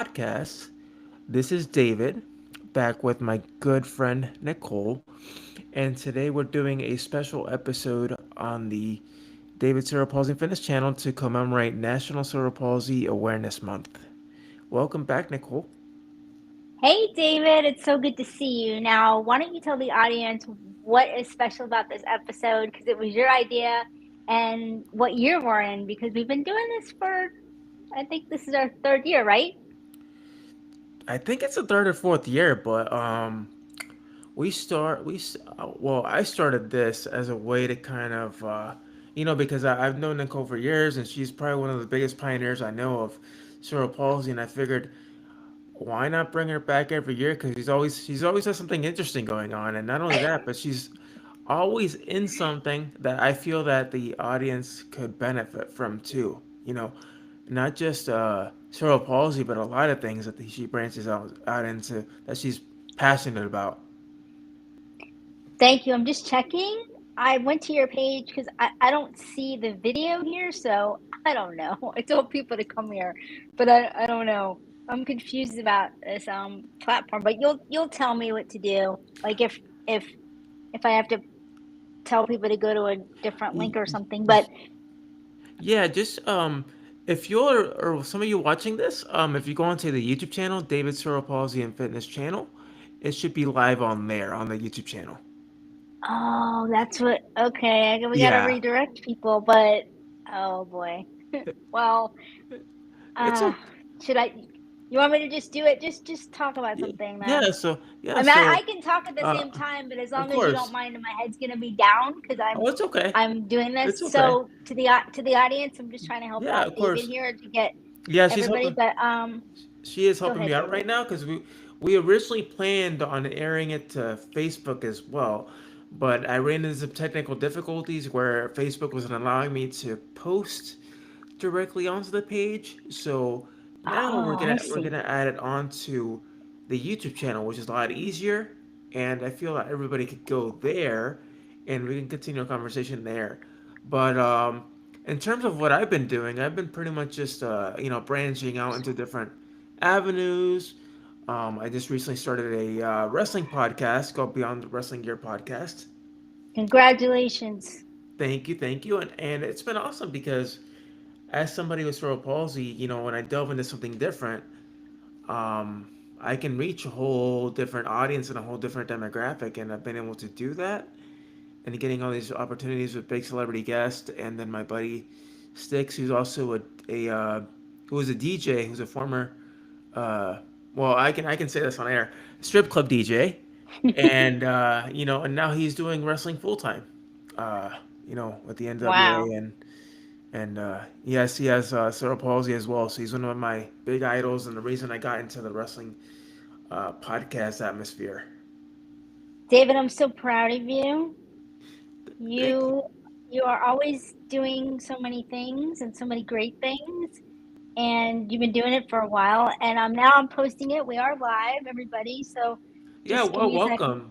podcast. This is David, back with my good friend Nicole, and today we're doing a special episode on the David Cerebral Palsy Fitness channel to commemorate National Cerebral Palsy Awareness Month. Welcome back, Nicole. Hey, David, it's so good to see you. Now, why don't you tell the audience what is special about this episode? Because it was your idea and what year we're in, because we've been doing this for, I think this is our third year, right? I think it's the third or fourth year, but well, I started this as a way to kind of because I've known Nicole for years, and she's probably one of the biggest pioneers I know of cerebral palsy, and I figured why not bring her back every year? Because she's always has something interesting going on, and not only that, but she's always in something that I feel that the audience could benefit from too. Not just cerebral palsy, but a lot of things that she branches out into that she's passionate about. Thank you. I'm just checking. I went to your page because I don't see the video here, so I don't know. I told people to come here, but I don't know. I'm confused about this platform, but you'll tell me what to do. Like if if I have to tell people to go to a different Y- link or y- something. But y- Yeah, just if you're or some of you watching this, if you go onto the YouTube channel, David Cerebral Palsy and Fitness channel, it should be live on there on the YouTube channel. oh, that's what. Okay, we got to Yeah, redirect people. But oh boy. Well, it's uh, okay. should I? You want me to just do it? Just talk about something Yeah, then. so yeah, I mean, I so can talk at the uh, same time, but as of long as you don't course. mind, and my head's gonna be down because Oh, it's okay. I'm doing this. It's okay. So to the audience, I'm just trying to help Yeah, out of David course. here to get Yeah, she's everybody. helping. But She is go helping me ahead, out David. right now because we originally planned on airing it to Facebook as well, but I ran into some technical difficulties where Facebook wasn't allowing me to post directly onto the page. So now we're Oh, I gonna we're see. gonna add it onto the YouTube channel, which is a lot easier, and I feel like everybody could go there, and we can continue our conversation there. But in terms of what I've been doing, I've been pretty much just branching out into different avenues. I just recently started a wrestling podcast called Beyond the Wrestling Gear Podcast. Congratulations. Thank you, and it's been awesome because as somebody with cerebral palsy, when I delve into something different, I can reach a whole different audience and a whole different demographic, and I've been able to do that, and getting all these opportunities with big celebrity guests, and then my buddy Sticks, who's also who was a DJ, who's a former, uh, well, I can say this on air, strip club DJ, and and now he's doing wrestling full time, uh, with the Wow. NWA and yes, he has cerebral palsy as well. So he's one of my big idols, and the reason I got into the wrestling podcast atmosphere. David, I'm so proud of you. Thank you. You you are always doing so many things and so many great things, and you've been doing it for a while. And I'm posting it. We are live, everybody. So Yeah, just give well, me a second, welcome.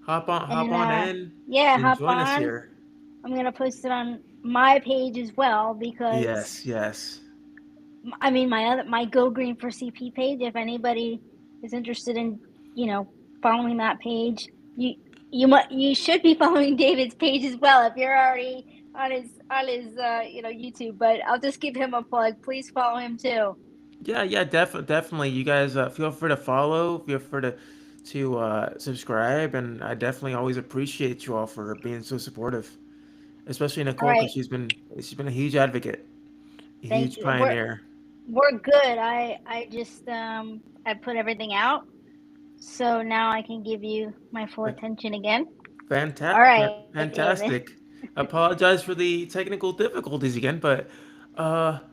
Hop on and in yeah, and hop join us on. here. I'm gonna post it on my page as well because Yes, yes. I mean my Go Green for CP page. If anybody is interested in following that page, you should be following David's page as well if you're already on his YouTube. But I'll just give him a plug. Please follow him too. Yeah, yeah, definitely. You guys feel free to follow, feel free to subscribe, and I definitely always appreciate you all for being so supportive, especially All Nicole because right, she's been a huge advocate, a thank huge you. pioneer. We're good. I just I put everything out, so now I can give you my full attention again. All right, David. Fantastic. Apologize for the technical difficulties again, but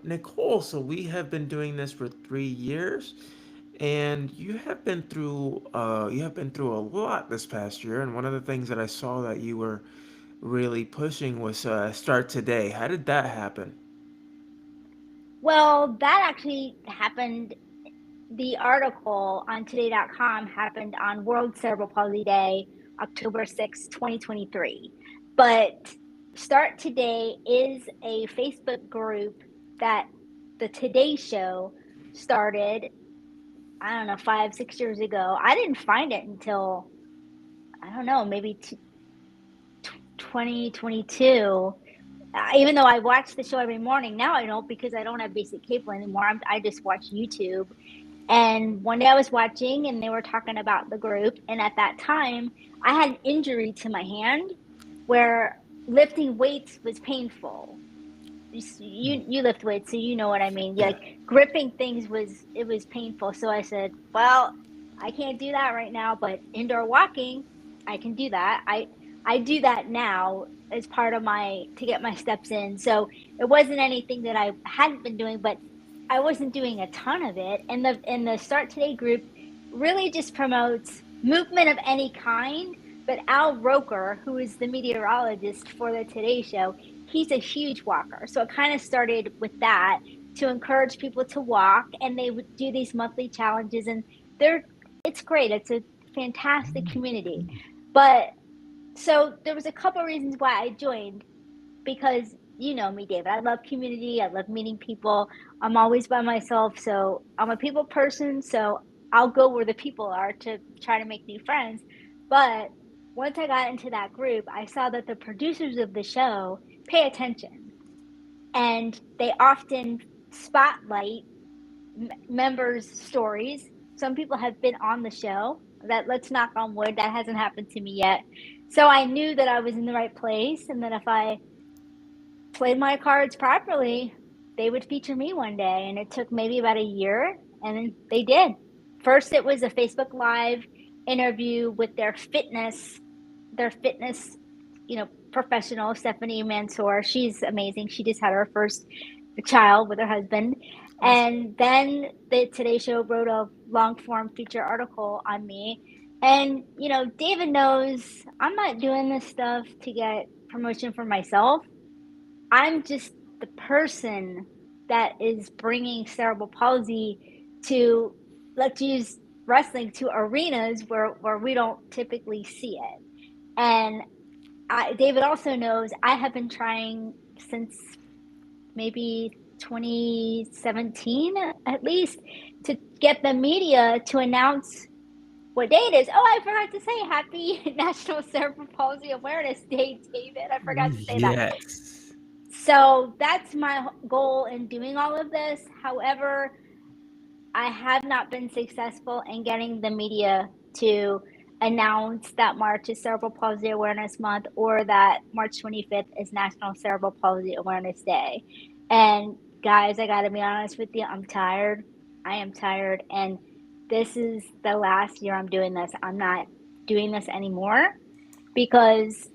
Nicole, so we have been doing this for 3 years, and you have been through a lot this past year, and one of the things that I saw that you were really pushing was start today. How did that happen? Well, that actually happened. The article on today.com happened on World Cerebral Palsy Day, October 6th, 2023. But Start Today is a Facebook group that the Today Show started. I don't know, 5, 6 years ago. I didn't find it until, I don't know, maybe 2022. Even though I watch the show every morning, now I don't because I don't have basic cable anymore. I just watch YouTube. And one day I was watching and they were talking about the group. And at that time, I had an injury to my hand where lifting weights was painful. You lift weights, so you know what I mean. Yeah. Like gripping things was painful. So I said, well, I can't do that right now, but indoor walking, I can do that. I do that now as part of my to get my steps in. So it wasn't anything that I hadn't been doing, but I wasn't doing a ton of it. And the Start Today group really just promotes movement of any kind. But Al Roker, who is the meteorologist for the Today Show, he's a huge walker. So it kind of started with that to encourage people to walk, and they would do these monthly challenges, and they're it's great. It's a fantastic community. But so there was a couple of reasons why I joined because you know me, David. I love community. I love meeting people. I'm always by myself, so I'm a people person. So I'll go where the people are to try to make new friends. But once I got into that group, I saw that the producers of the show pay attention and they often spotlight members' stories. Some people have been on the show. That let's knock on wood, that hasn't happened to me yet. So I knew that I was in the right place, and that if I played my cards properly, they would feature me one day. And it took maybe about a year, and then they did. First, it was a Facebook Live interview with their fitness, professional, Stephanie Mansour. She's amazing. She just had her first child with her husband. Awesome. And then the Today Show wrote a long form feature article on me. And, David knows I'm not doing this stuff to get promotion for myself. I'm just the person that is bringing cerebral palsy to, let's use wrestling, to arenas where we don't typically see it. And David also knows I have been trying since maybe 2017 at least to get the media to announce what day it is. Oh, I forgot to say happy National Cerebral Palsy Awareness Day, David. I forgot to say that. Yes. So that's my goal in doing all of this. However, I have not been successful in getting the media to announce that March is Cerebral Palsy Awareness Month or that March 25th is National Cerebral Palsy Awareness Day. And guys, I got to be honest with you, I'm tired. I am tired. And this is the last year I'm doing this. I'm not doing this anymore because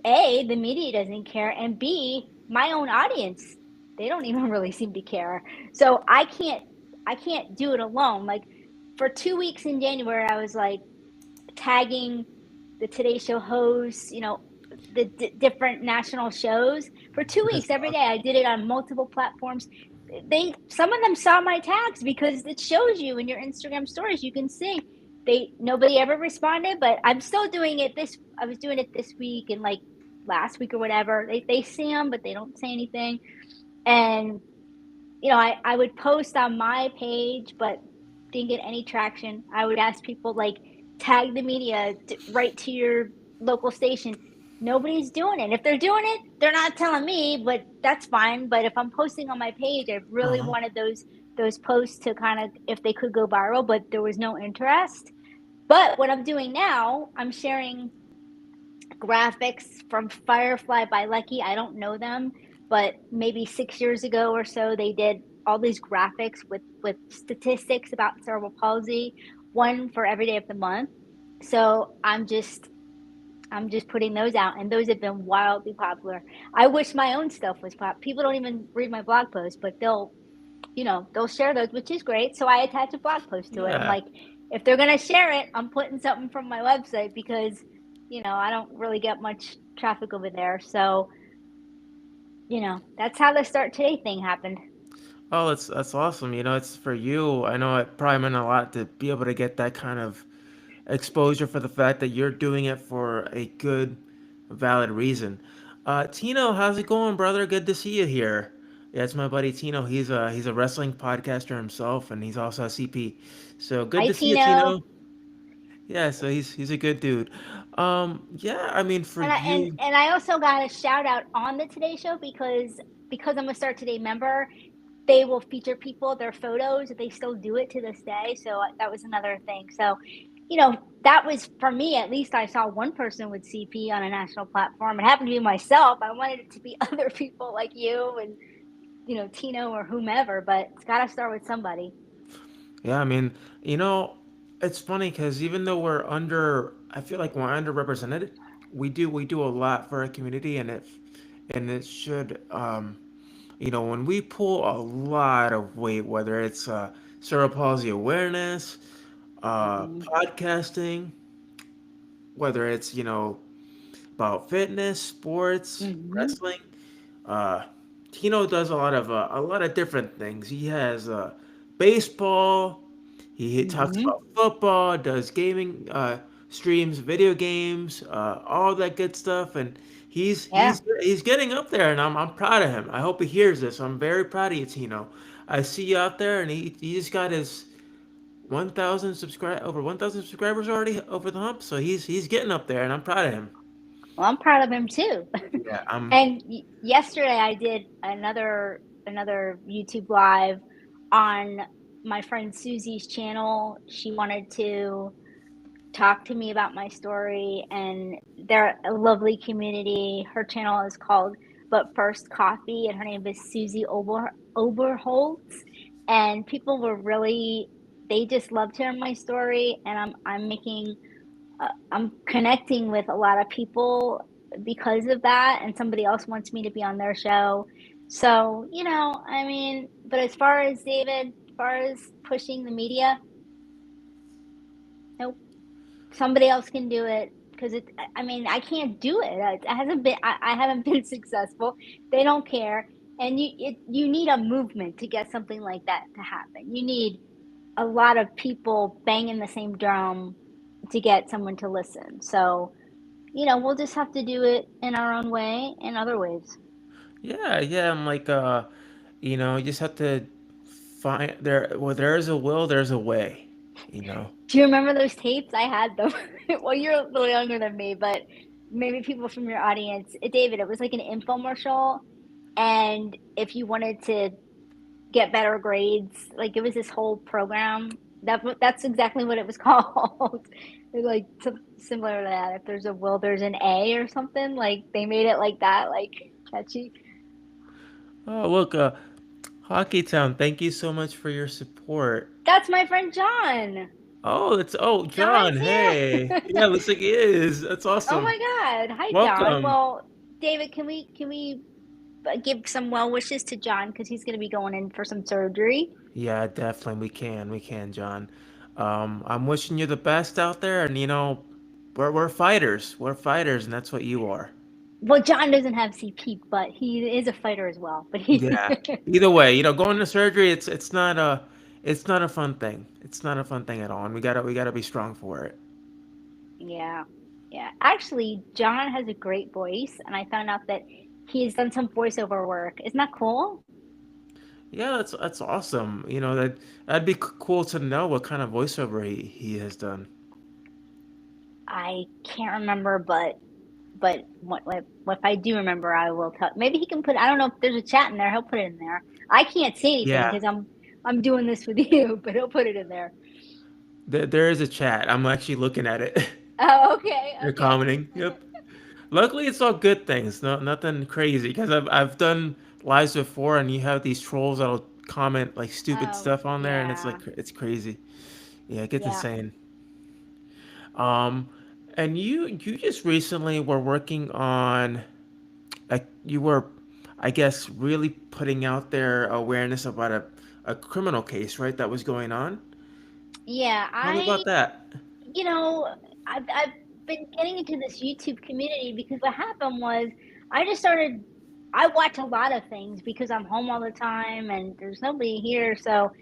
A, the media doesn't care, and B, my own audience, they don't even really seem to care. So I can't do it alone. Like for 2 weeks in January, I was like tagging the Today Show hosts, the different national shows for two That's weeks every day. I did it on multiple platforms. Some of them saw my tags because it shows you in your Instagram stories. You can see nobody ever responded, but I'm still doing it. I was doing it this week and like last week or whatever. They see them, but they don't say anything. And I would post on my page, but didn't get any traction. I would ask people like tag the media right to your local station. Nobody's doing it. If they're doing it, they're not telling me, but that's fine. But if I'm posting on my page, I really uh-huh. wanted those posts to kind of, if they could go viral, but there was no interest. But what I'm doing now, I'm sharing graphics from Firefly by Lucky. I don't know them, but maybe 6 years ago or so, they did all these graphics with statistics about cerebral palsy, one for every day of the month. So I'm just putting those out, and those have been wildly popular. I wish my own stuff was pop. People don't even read my blog posts, but they'll share those, which is great. So I attach a blog post to it. I'm Yeah. like, if they're gonna share it, I'm putting something from my website because I don't really get much traffic over there. So that's how the Start Today thing happened. Oh, that's awesome. It's for you. I know it probably meant a lot to be able to get that kind of exposure for the fact that you're doing it for a good, valid reason. Tino, how's it going, brother? Good to see you here. Yeah, it's my buddy Tino. He's a wrestling podcaster himself, and he's also a CP. So good Hi, to see you, Tino. Tino. Yeah, so he's a good dude. Yeah, I mean for And I and you, and I also got a shout out on the Today Show because I'm a Start Today member. They will feature people, their photos. They still do it to this day. So that was another thing. So, that was for me. At least I saw one person with CP on a national platform. It happened to be myself. I wanted it to be other people like you and Tino or whomever. But it's got to start with somebody. yeah, I mean, you know, it's funny because even though I feel like we're underrepresented. We do a lot for our community, and it should, when we pull a lot of weight, whether it's cerebral palsy awareness, Hmm. podcasting, whether it's about fitness, sports, Hmm. wrestling. Uh, Tino does a lot of different things. He has baseball. He talks Hmm. about football. Does gaming streams, video games, all that good stuff. And he's Yeah. he's he's getting up there, and I'm proud of him. I hope he hears this. I'm very proud of you, Tino. I see you out there, and he just got his 1,000 subscribers already over the hump. So he's getting up there, and I'm proud of him. Well, I'm proud of him too. Yeah, I'm. And yesterday I did another YouTube live on my friend Susie's channel. She wanted to talk to me about my story, and they're a lovely community. Her channel is called But First Coffee, and her name is Susie Oberholtz. And people were really, they just loved hearing my story, and I'm connecting with a lot of people because of that, and somebody else wants me to be on their show. So, I mean, but as far as David, as far as pushing the media, nope. Somebody else can do it because I mean, I can't do it. I haven't been successful. They don't care. And you need a movement to get something like that to happen. You need a lot of people banging the same drum to get someone to listen. So, we'll just have to do it in our own way and other ways. Yeah, yeah. I'm like, you just have to find there. Well, there is a will, there's a way. You know. Do you remember those tapes? I had them. Well, you're a little younger than me, but maybe people from your audience. David, it was like an infomercial. And if you wanted to get better grades, like it was this whole program. That's exactly what it was called. Like similar to that. If there's a will, there's an A or something. Like they made it like that, like catchy. Oh, look, Hockey Town. Thank you so much for your support. That's my friend John. Oh, John. John's Hey, here. yeah, looks like he is. That's Oh awesome. my God. Hi, John. Welcome. Well, David, can we give some well wishes to John because he's going to be going in for some surgery? Yeah, definitely. We can, John. I'm wishing you the best out there, and we're fighters. We're fighters, and that's what you are. Well, John doesn't have CP, but he is a fighter as well. But he, Yeah. Either way, going to surgery, it's not a fun thing. It's not a fun thing at all, and we gotta be strong for it. yeah, yeah. Actually, John has a great voice, and I found out that he's done some voiceover work. Isn't that cool? Yeah, that's awesome. That'd be cool to know what kind of voiceover he has done. I can't remember, but if I do remember, I will tell. Maybe he can put. I don't know if there's a chat in there. He'll put it in there. I can't say anything Yeah, because I'm doing this with you, but he'll put it in there. there is a chat. I'm actually looking at it. Oh, okay, You're okay. commenting. Yep. Luckily, it's all good things. No, nothing crazy. Because I've done lives before, and you have these trolls that'll comment like stupid Oh, stuff on there, and it's yeah, like it's crazy. Yeah, it gets yeah, insane. Um, and you just recently were working on like you were, I guess, really putting out there awareness about a criminal case, right? That was going on. yeah. Tell me about that. You know, I've been getting into this YouTube community because what happened was I just started. I watch a lot of things because I'm home all the time and there's nobody here, so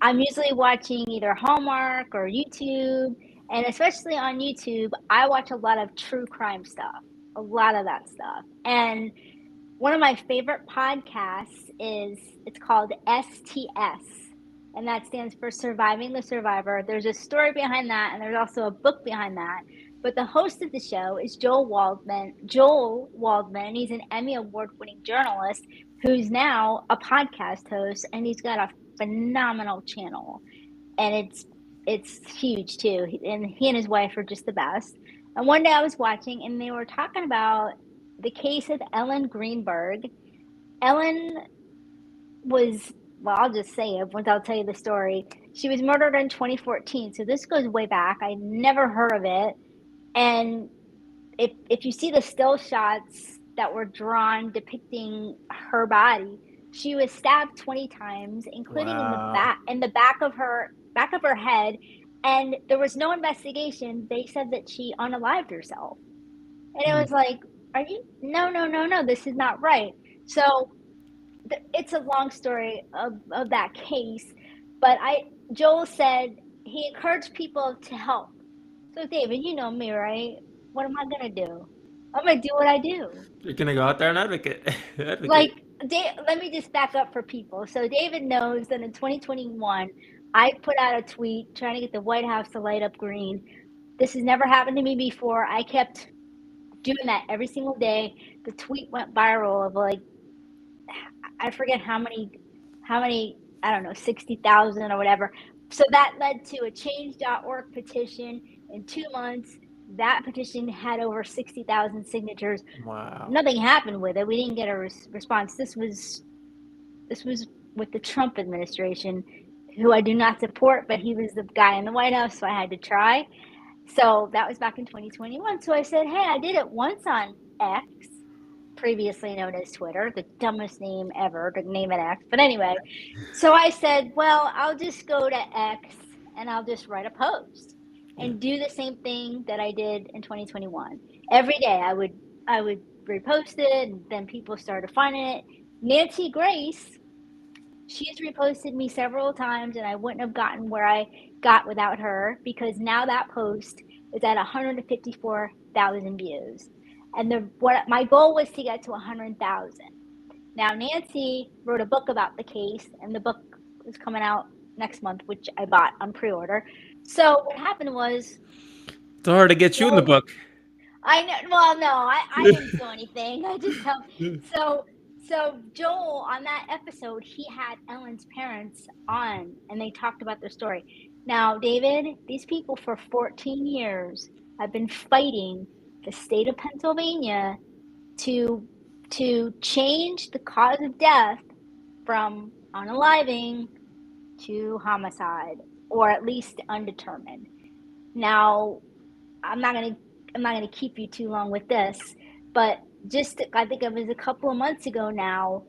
I'm usually watching either Hallmark or YouTube, and especially on YouTube, I watch a lot of true crime stuff, a lot of that stuff. And one of my favorite podcasts is, it's called STS, and that stands for Surviving the Survivor. There's a story behind that, and there's also a book behind that. But the host of the show is Joel Waldman. Joel Waldman, and he's an Emmy Award-winning journalist who's now a podcast host, and he's got a phenomenal channel, and it's huge too. And he and his wife are just the best. And one day I was watching, and they were talking about the case of Ellen Greenberg. Ellen was, well, I'll just say it once I'll tell you the story. She was murdered in 2014, so this goes way back. I never heard of it. And if you see the still shots that were drawn depicting her body, she was stabbed 20 times, including Wow. in the back of her head, and there was no investigation. They said that she unalived herself. And it Hmm. was like, are you, no, no, no, no, this is not right. So it's a long story of that case, but Joel said he encouraged people to help. So David, you know me, right? What am I gonna do? I'm gonna do what I do. You're gonna go out there and advocate. Like, Advocate. let me just back up for people. So David knows that in 2021, I put out a tweet trying to get the White House to light up green. This has never happened to me before. I kept doing that every single day. The tweet went viral of like, I forget how many, I don't know, 60,000 or whatever. So that led to a change.org petition in 2 months. That petition had over 60,000 signatures. Wow. Nothing happened with it. We didn't get a response. This was with the Trump administration, who I do not support, but he was the guy in the White House, so I had to try. So that was back in 2021. So I said, hey, I did it once on X, previously known as Twitter, the dumbest name ever to name an X. But anyway, so I said, well, I'll just go to X and I'll just write a post Yeah. and do the same thing that I did in 2021. Every day I would repost it, and then people started finding it. Nancy Grace, she's reposted me several times, and I wouldn't have gotten where I got without her, because now that post is at 154,000 views. And what my goal was to get to 100,000. Now Nancy wrote a book about the case, and the book is coming out next month, which I bought on pre-order. So what happened was, It's hard to get you in the Joel, book. I know. Well, no, I didn't do anything. I just helped. So Joel, on that episode, he had Ellen's parents on, and they talked about their story. Now, David, these people for 14 years have been fighting the state of Pennsylvania to change the cause of death from unaliving to homicide, or at least undetermined. Now, I'm not gonna I'm not gonna keep you too long with this, but just, I think it was a couple of months ago now,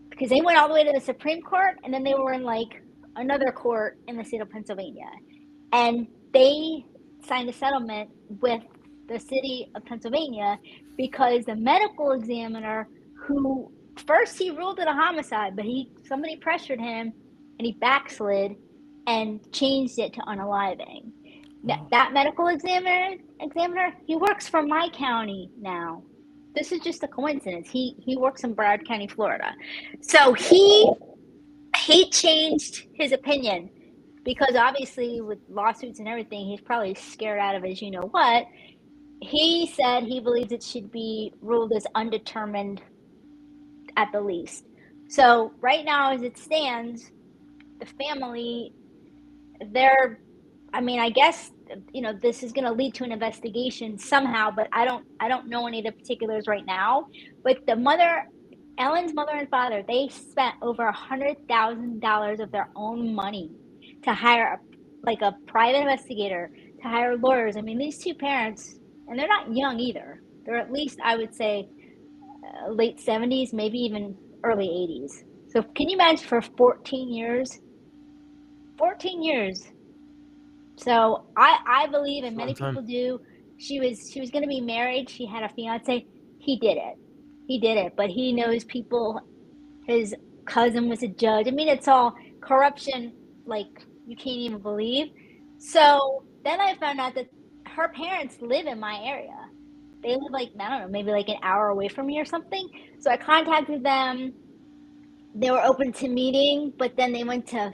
because they went all the way to the Supreme Court, and then they were in like another court in the state of Pennsylvania, and they signed a settlement with the city of Pennsylvania, because the medical examiner, who first he ruled it a homicide, but somebody pressured him and he backslid and changed it to unaliving. Oh, That medical examiner, he works for my county now. This is just a coincidence. He works in Broward County, Florida. So he changed his opinion, because obviously with lawsuits and everything, he's probably scared out of his, you know what. He said he believes it should be ruled as undetermined at the least. So right now, as it stands, the family, they're, I mean, I guess, this is going to lead to an investigation somehow, but I don't know any of the particulars right now. But Ellen's mother and father, they spent over $100,000 of their own money to hire a private investigator, to hire lawyers. I mean, these two parents, and they're not young either. They're at least, I would say, late 70s, maybe even early 80s. So can you imagine, for 14 years? 14 years. So I believe, and it's a long many time. people do. She was going to be married. She had a fiance. He did it. He did it. But he knows people. His cousin was a judge. I mean, it's all corruption, like you can't even believe. So then I found out that her parents live in my area. They live like, I don't know, maybe like an hour away from me or something. So I contacted them. They were open to meeting, but then they went to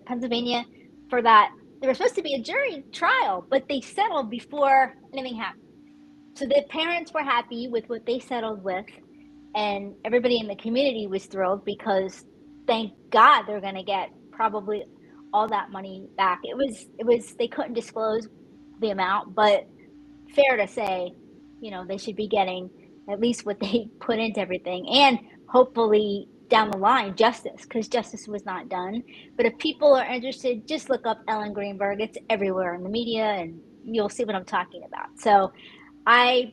Pennsylvania for that. There was supposed to be a jury trial, but they settled before anything happened. So the parents were happy with what they settled with, and everybody in the community was thrilled because thank God they're going to get probably all that money back. It was they couldn't disclose the amount, but fair to say, they should be getting at least what they put into everything, and hopefully down the line justice, because justice was not done. But if people are interested, just look up Ellen Greenberg. It's everywhere in the media, and you'll see what I'm talking about. So I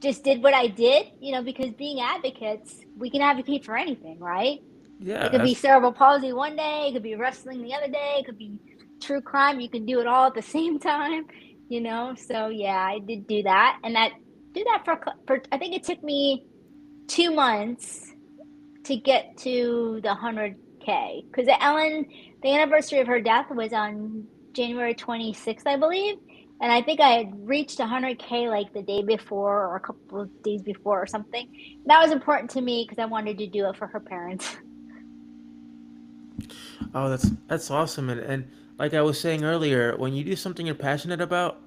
just did what I did, because being advocates, we can advocate for anything, right? Yeah, It could be that's cerebral palsy one day, it could be wrestling the other day, it could be true crime. You can do it all at the same time. So yeah, I did do that, and that do that for I think it took me 2 months to get to the 100K, because the anniversary of her death was on January 26th, I believe. And I think I had reached 100K like the day before or a couple of days before or something. And that was important to me because I wanted to do it for her parents. oh, that's awesome. And like I was saying earlier, when you do something you're passionate about,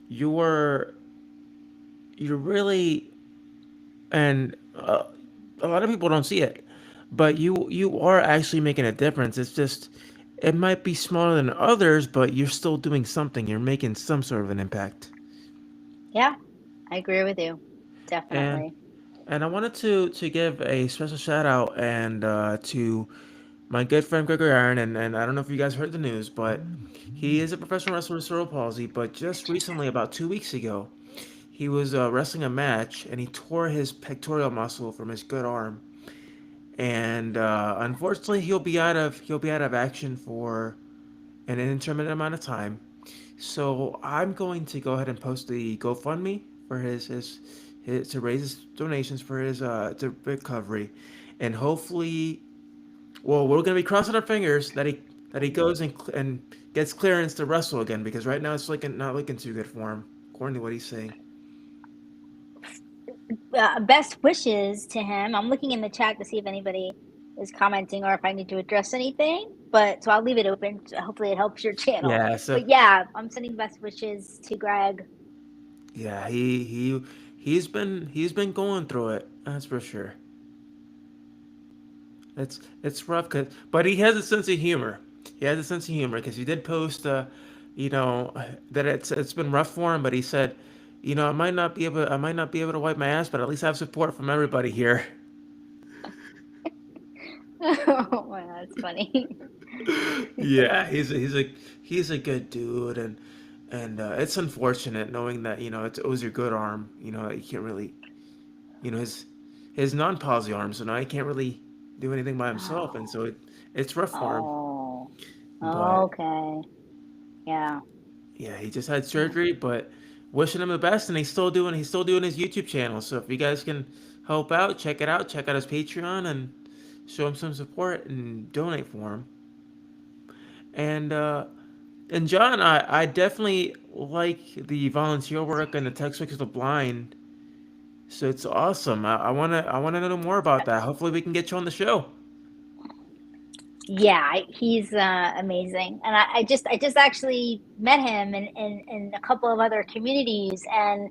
you're you're really and a lot of people don't see it, but you are actually making a difference. It's just it might be smaller than others, but you're still doing something. You're making some sort of an impact. Yeah, I agree with you. And Definitely. and I wanted to give a special shout out and to my good friend Gregory Iron, and I don't know if you guys heard the news, but he is a professional wrestler with cerebral palsy. But just recently, about 2 weeks ago, he was wrestling a match and he tore his pectoral muscle from his good arm, and unfortunately, he'll be out of action for an indeterminate amount of time. So I'm going to go ahead and post the GoFundMe for his to raise his donations for his to recovery, and hopefully, well, we're gonna be crossing our fingers that he goes and gets clearance to wrestle again, because right now it's looking not looking too good for him, according to what he's saying. Best wishes to him. I'm looking in the chat to see if anybody is commenting or if I need to address anything. But so I'll leave it open. Hopefully, it helps your channel. Yeah, so But yeah, I'm sending best wishes to Greg. yeah, he's been going through it. That's for sure. It's rough, but he has a sense of humor. He has a sense of humor because he did post, you know, that it's been rough for him. But he said, I might not be able to wipe my ass, but at least I have support from everybody here. Oh, wow, that's funny. Yeah, he's a good dude, and it's unfortunate knowing that it was your good arm. You can't really, his non-palsy arm, so now he can't really do anything by himself, and Oh, so it's rough for him. oh, But okay. Yeah. yeah, he just had surgery, but wishing him the best, and he's still doing his YouTube channel. So if you guys can help out, check it out, check out his Patreon, and show him some support and donate for him. And John, I definitely like the volunteer work and the textbooks of the blind. So it's awesome. I wanna know more about that. Hopefully we can get you on the show. Yeah, he's amazing, and I just actually met him in a couple of other communities, and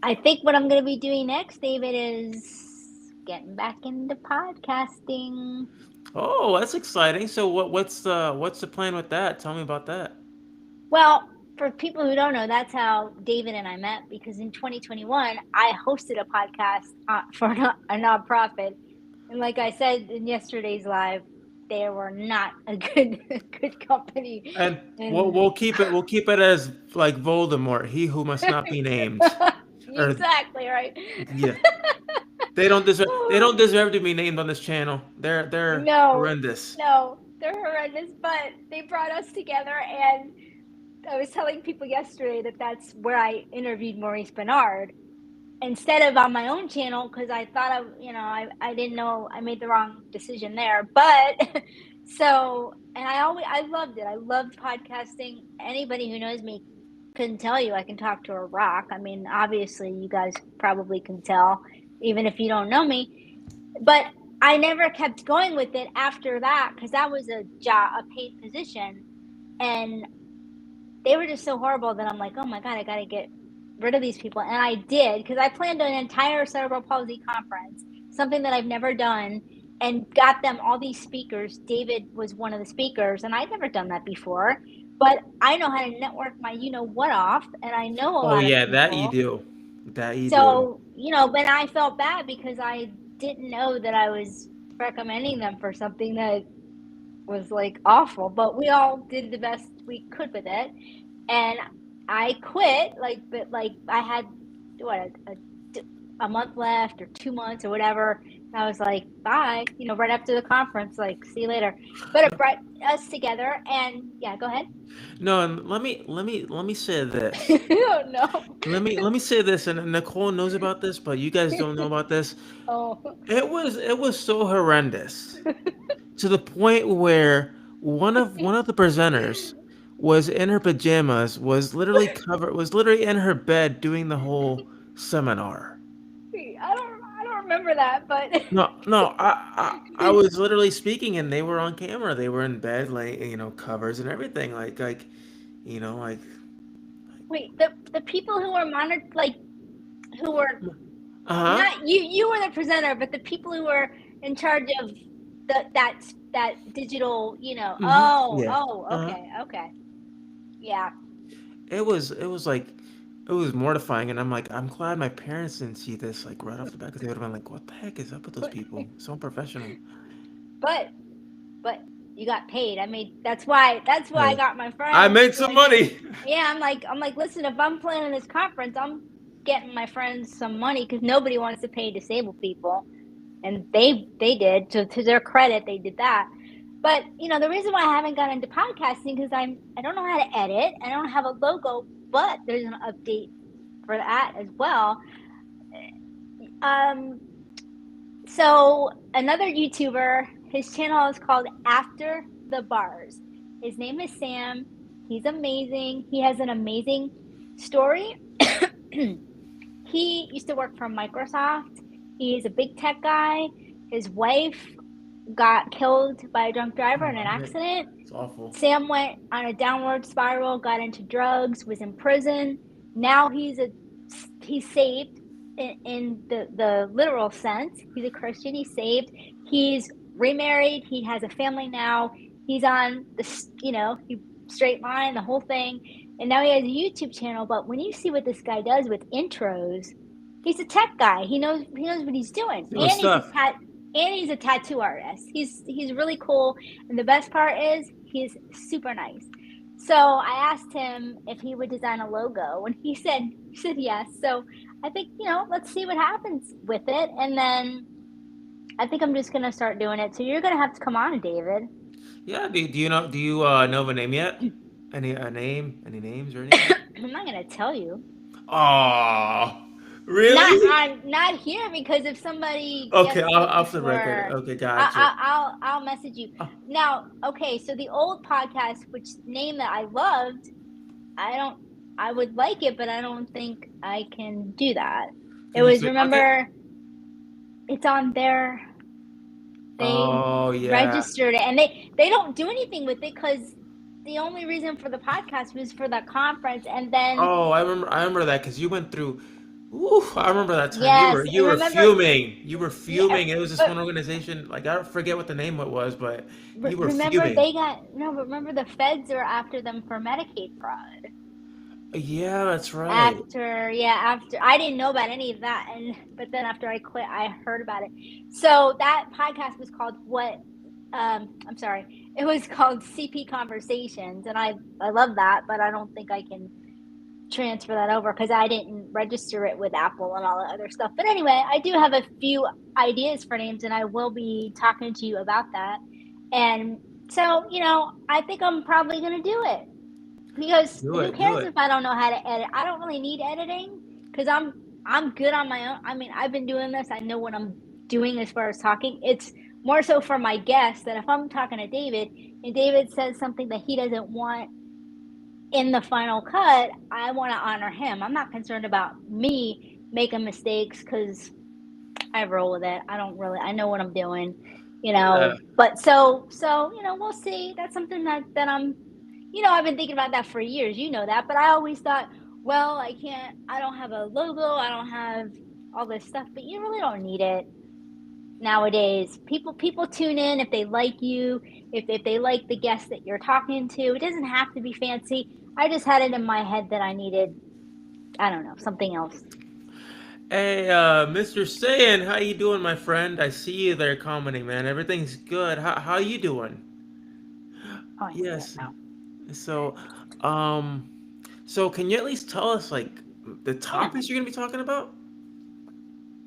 I think what I'm going to be doing next, David, is getting back into podcasting. Oh, that's exciting. So what's the plan with that? Tell me about that. Well, for people who don't know, that's how David and I met, because in 2021, I hosted a podcast for a nonprofit. And like I said in yesterday's live, they were not a good company. And we'll And we'll keep it we'll keep it as like Voldemort, he who must not be named. Or exactly right. yeah, they don't deserve to be named on this channel. They're No, horrendous. no, they're horrendous, but they brought us together. And I was telling people yesterday that that's where I interviewed Maurice Bernard instead of on my own channel, because I thought I didn't know I made the wrong decision there. But so, and I loved it. I loved podcasting. Anybody who knows me couldn't tell you I can talk to a rock. I mean, obviously, you guys probably can tell, even if you don't know me. But I never kept going with it after that because that was a job, a paid position, and they were just so horrible that I'm like, oh my god, I gotta get rid of these people, and I did because I planned an entire cerebral palsy conference, something that I've never done, and got them all these speakers. David was one of the speakers, and I'd never done that before, but I know how to network my you know what off, and I know a Oh lot of yeah, that you people. do. That you do. So, you know, but I felt bad because I didn't know that I was recommending them for something that was like awful, but we all did the best we could with it. And I quit, like, but like I had what a month left or 2 months or whatever. And I was like, bye, you know, right after the conference, like, see you later. But it brought us together, and yeah, go ahead. No, and let me say this. Oh no. Let me say this, and Nicole knows about this, but you guys don't know about this. Oh. It was so horrendous to the point where one of the presenters was in her pajamas, was literally in her bed doing the whole seminar. I don't remember that, but No, no, I was literally speaking, and they were on camera. They were in bed, like covers and everything, like. wait, the people who were monitored, like, who were Uh huh. not you, you were the presenter, but the people who were in charge of that digital, you know. Mhm. Oh, Yeah. oh, Uh huh. okay, okay, yeah. It was like it was mortifying, and I'm like, I'm glad my parents didn't see this like right off the bat, because they would have been like, what the heck is up with those people? So unprofessional. but but you got paid. I mean, that's why I Yeah. got my I friends to made some join in. money. Yeah, I'm like, listen, if I'm planning this conference, I'm getting my friends some money because nobody wants to pay disabled people, and they did. So to their credit, they did that. But you know, the reason why I haven't gotten into podcasting because I don't know how to edit. I don't have a logo, but there's an update for that as well. Um, so another YouTuber, his channel is called After the Bars. His name is Sam. He's amazing. He has an amazing story. He used to work for Microsoft. He's a big tech guy. His wife got killed by a drunk driver in an Oh, man. accident. It's awful. Sam went on a downward spiral, got into drugs, was in prison. Now he's saved in the literal sense. He's a Christian. He's saved. He's remarried. He has a family now. He's on the he straight line the whole thing, and now he has a YouTube channel. But when you see what this guy does with intros, he's a tech guy. He knows what he's doing, Doing stuff. and he's a tattoo artist. He's really cool, and the best part is he's super nice. So I asked him if he would design a logo, and he said yes. So I think let's see what happens with it, and then I think I'm just gonna start doing it. So you're gonna have to come on, David. Yeah. Do you know of a name yet? Any a name? Any names or anything? I'm not gonna tell you. Oh, Not really? on not here because if somebody Okay, gets it off the record. before, Okay, gotcha. I'll message you. Oh, Now, okay, so the old podcast, which name that I loved, I don't. I would like it, but I don't think I can do that. It can you was click on it? remember it's on their they Oh yeah. registered it and they don't do anything with it because the only reason for the podcast was for the conference and then Oh, I remember that because you went through. Ooh, I remember that time. You were yes you and were remember fuming. You were yeah fuming. It was this but one organization. Like I don't forget what the name it was, but you were remember fuming. they got no but remember the feds are after them for Medicaid fraud Yeah, that's right. after I didn't know about any of that and but then after I quit I heard about it so that podcast was called what I'm sorry it was called CP Conversations and I love that but I don't think I can transfer that over because I didn't register it with Apple and all that other stuff but anyway I do have a few ideas for names and I will be talking to you about that and so I think I'm probably going to do it because Do who it. Do cares it. if I don't know how to edit? I don't really need editing because I'm good on my own. I mean, I've been doing this. I know what I'm doing as far as talking. It's more so for my guests that if I'm talking to David and David says something that he doesn't want in the final cut, I want to honor him. I'm not concerned about me making mistakes because I roll with it. I don't really. I know what I'm doing, Yeah. But so we'll see. That's something that I'm, I've been thinking about that for years. You know that, but I always thought, well, I can't. I don't have a logo. I don't have all this stuff. But you really don't need it nowadays. People tune in if they like you, if they like the guest that you're talking to. It doesn't have to be fancy. I just had it in my head that I needed, I don't know, something else. Hey, Mr. Sayin, how you doing, my friend? I see you there commenting, man. Everything's good. How you doing? Oh, I see it Yes. now. So, um, so can you at least tell us like the Yeah. topics you're gonna be talking about?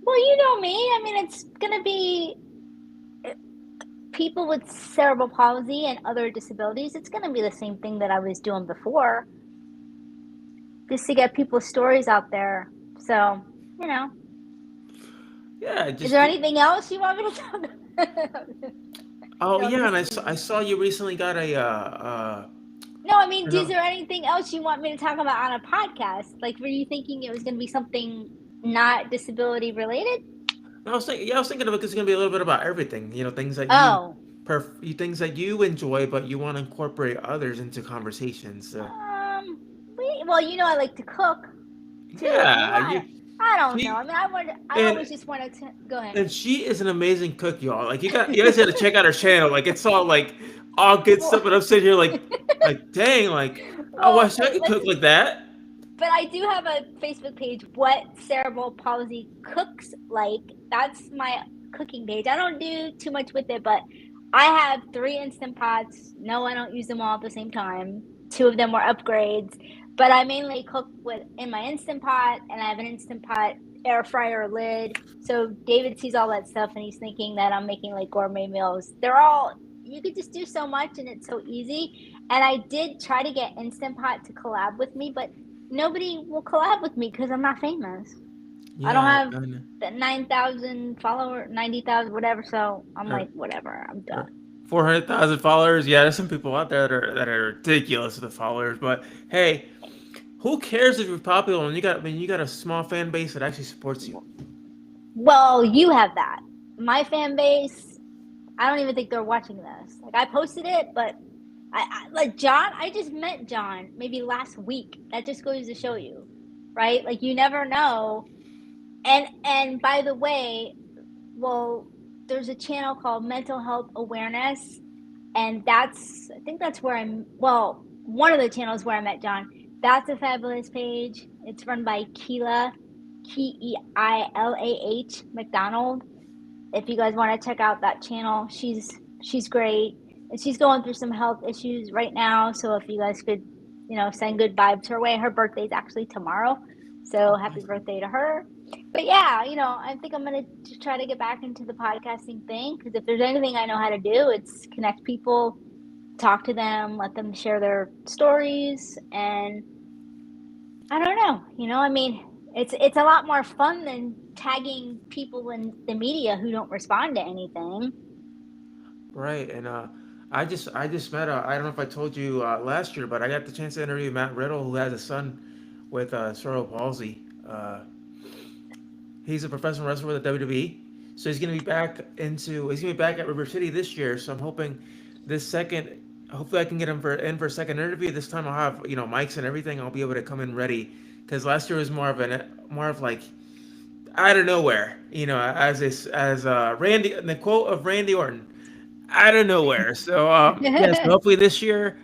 Well, you know me. I mean, it's going to be people with cerebral palsy and other disabilities. It's going to be the same thing that I was doing before, just to get people's stories out there. So, you know, Yeah, is just there anything else you want me to talk about? oh No, I'm yeah, and just I teasing. saw you recently got a No, I mean, you is know, there anything else you want me to talk about on a podcast? Like, were you thinking it was going to be something not disability related? I was thinking of it because it's gonna be a little bit about everything. You know, things that Oh, things that you enjoy, but you want to incorporate others into conversations. So um, well, I like to cook too. I mean, yeah, why? I don't know. she I mean, I and always just wanted to go ahead. and she is an amazing cook, y'all. Like you guys got to check out her channel. Like it's all good Well, stuff, but I'm sitting here like dang, like I well, wish I could cook listen, like that. but I do have a Facebook page, What Cerebral Palsy Cooks Like. That's my cooking page. I don't do too much with it, but I have three Instant Pots. No, I don't use them all at the same time. Two of them were upgrades, but I mainly cook with in my Instant Pot, and I have an Instant Pot air fryer lid. So David sees all that stuff, and he's thinking that I'm making like gourmet meals. They're all you could just do so much, and it's so easy. And I did try to get Instant Pot to collab with me, but nobody will collab with me because I'm not famous. I don't Yeah, have and the 9,000 follower, 90,000, whatever. So I'm or, like, whatever, I'm or done. 400,000 followers. Yeah, there's some people out there that are ridiculous with the followers. But hey, who cares if you're popular when you got a small fan base that actually supports you? Well, you have that. My fan base, I don't even think they're watching this. Like, I posted it, but like John, I just met John maybe last week. That just goes to show you, right? Like, you never know. And by the way, well, there's a channel called Mental Health Awareness, and I think that's where one of the channels where I met John. That's a fabulous page. It's run by Keilah McDonald. If you guys want to check out that channel, she's great, and she's going through some health issues right now. So if you guys could, send good vibes her way. Her birthday's actually tomorrow, so happy birthday to her. But yeah, I think I'm gonna try to get back into the podcasting thing because if there's anything I know how to do, it's connect people, talk to them, let them share their stories, and I don't know. I mean, it's a lot more fun than tagging people in the media who don't respond to anything. Right, and I just met I don't know if I told you last year, but I got the chance to interview Matt Riddle, who has a son with cerebral palsy. He's a professional wrestler with the WWE, so he's gonna be back at River City this year. So I'm hoping this second, hopefully I can get him for a second interview. This time I'll have mics and everything. I'll be able to come in ready because last year was more of like out of nowhere. As Randy, the quote of Randy Orton, out of nowhere. So yes, hopefully this year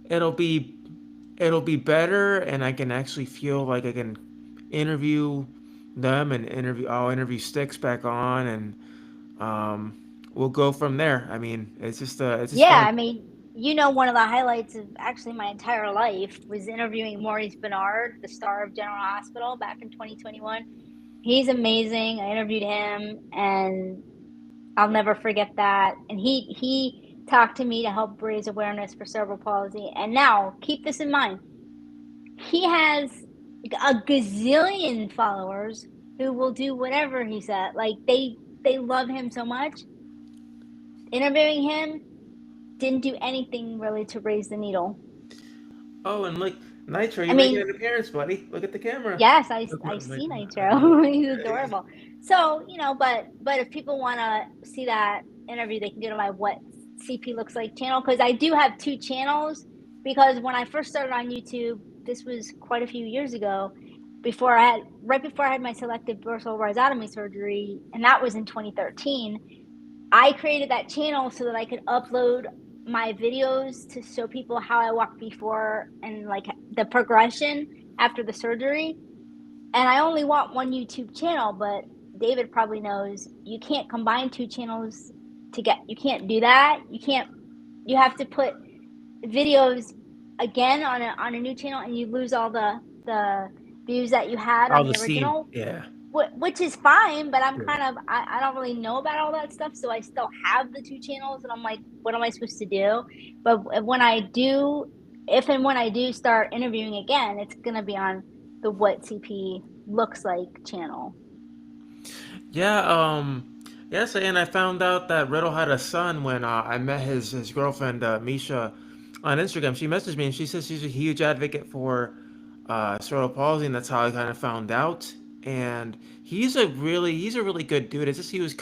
it'll be it'll be better, and I can actually feel like I can interview them and I'll interview Sticks back on, and um, we'll go from there. I mean, it's just Yeah, fun. I mean, one of the highlights of actually my entire life was interviewing Maurice Bernard, the star of General Hospital, back in 2021. He's amazing. I interviewed him, and I'll never forget that. And he talked to me to help raise awareness for cerebral palsy. And now, keep this in mind, he has a gazillion followers who will do whatever he said. Like they love him so much. Interviewing him didn't do anything really to raise the needle. Oh, and like Nitro, I you're making mean, an appearance, buddy. Look at the camera. yes, Look, I see I know. Nitro. He's Yeah, adorable. So, but if people want to see that interview, they can go to my What CP Looks Like channel, because I do have two channels. Because when I first started on YouTube, this was quite a few years ago, right before I had my selective dorsal rhizotomy surgery, and that was in 2013. I created that channel so that I could upload my videos to show people how I walked before and like the progression after the surgery. And I only want one YouTube channel, but David probably knows you can't combine two channels you can't do that. You have to put videos again on a new channel, and you lose all the views that you had all on the the steam. original, Yeah. which is fine, but I'm Yeah. kind of I don't really know about all that stuff, so I still have the two channels, and I'm like, what am I supposed to do? But when I do, if and when I do start interviewing again, it's gonna be on the What CP Looks Like channel. Yeah, yes, and I found out that Riddle had a son when I met his girlfriend Misha on Instagram. She messaged me and she says she's a huge advocate for cerebral palsy, and that's how I kind of found out. And he's a really good dude. It's just his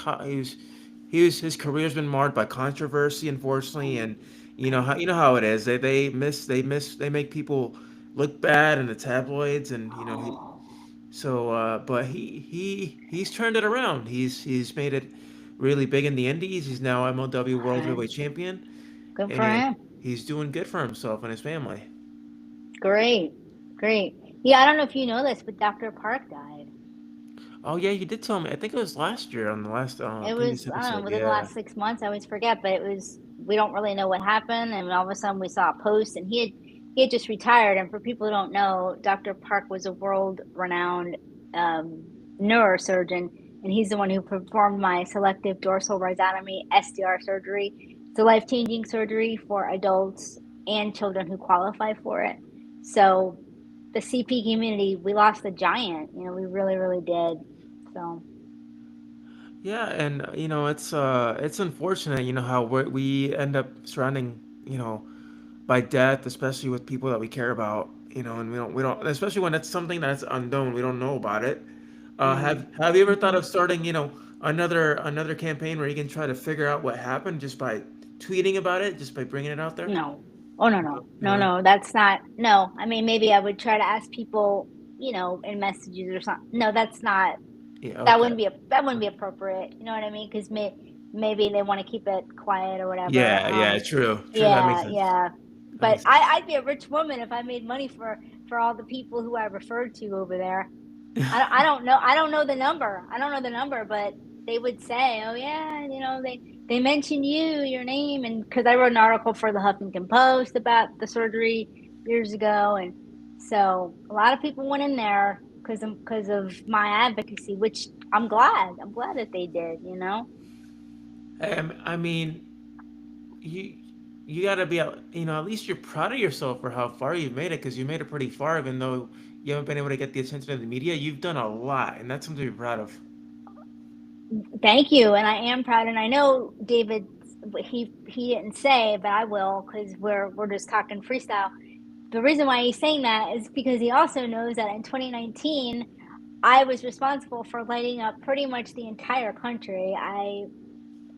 career's been marred by controversy, unfortunately, and you know how it is. They make people look bad in the tabloids, and but he's turned it around. He's made it really big in the Indies. He's now MLW World Right. Heavyweight Champion, Good for and him. he's doing good for himself and his family. Great. Great. Yeah, I don't know if you know this, but Dr. Park died. Oh yeah, you did tell me. I think it was last year on the last It previous was, I don't know, episode. within the Yeah. last 6 months. I always forget, but it was, we don't really know what happened. And all of a sudden we saw a post, and he had just retired. And for people who don't know, Dr. Park was a world renowned um, neurosurgeon, and he's the one who performed my selective dorsal rhizotomy SDR surgery. It's a life changing surgery for adults and children who qualify for it. So the CP community, we lost a giant. We really, really did. So. Yeah, and it's unfortunate, how we end up surrounding, by death, especially with people that we care about, and we don't, especially when it's something that's unknown, we don't know about it. Have you ever thought Mhm. of starting, another campaign where you can try to figure out what happened just by tweeting about it, just by bringing it out there? No. Oh, no, No, no. No, no. no. That's not, no. I mean, maybe I would try to ask people, in messages or something. No, that's not, Yeah, okay. that wouldn't be appropriate. You know what I mean? Because maybe they want to keep it quiet or whatever. Yeah, yeah, true. True, that makes Yeah, sense. yeah. That But makes sense. I'd be a rich woman if I made money for all the people who I referred to over there. I don't know. I don't know the number. I don't know the number, but they would say, "Oh yeah, they mentioned your name," and because I wrote an article for the Huffington Post about the surgery years ago, and so a lot of people went in there because of my advocacy, which I'm glad. I'm glad that they did. I mean, you you gotta be, at least you're proud of yourself for how far you've made it, because you made it pretty far, even though you haven't been able to get the attention of the media. You've done a lot, and that's something to be proud of. Thank you, and I am proud, and I know David. He didn't say, but I will, because we're just talking freestyle. The reason why he's saying that is because he also knows that in 2019, I was responsible for lighting up pretty much the entire country. I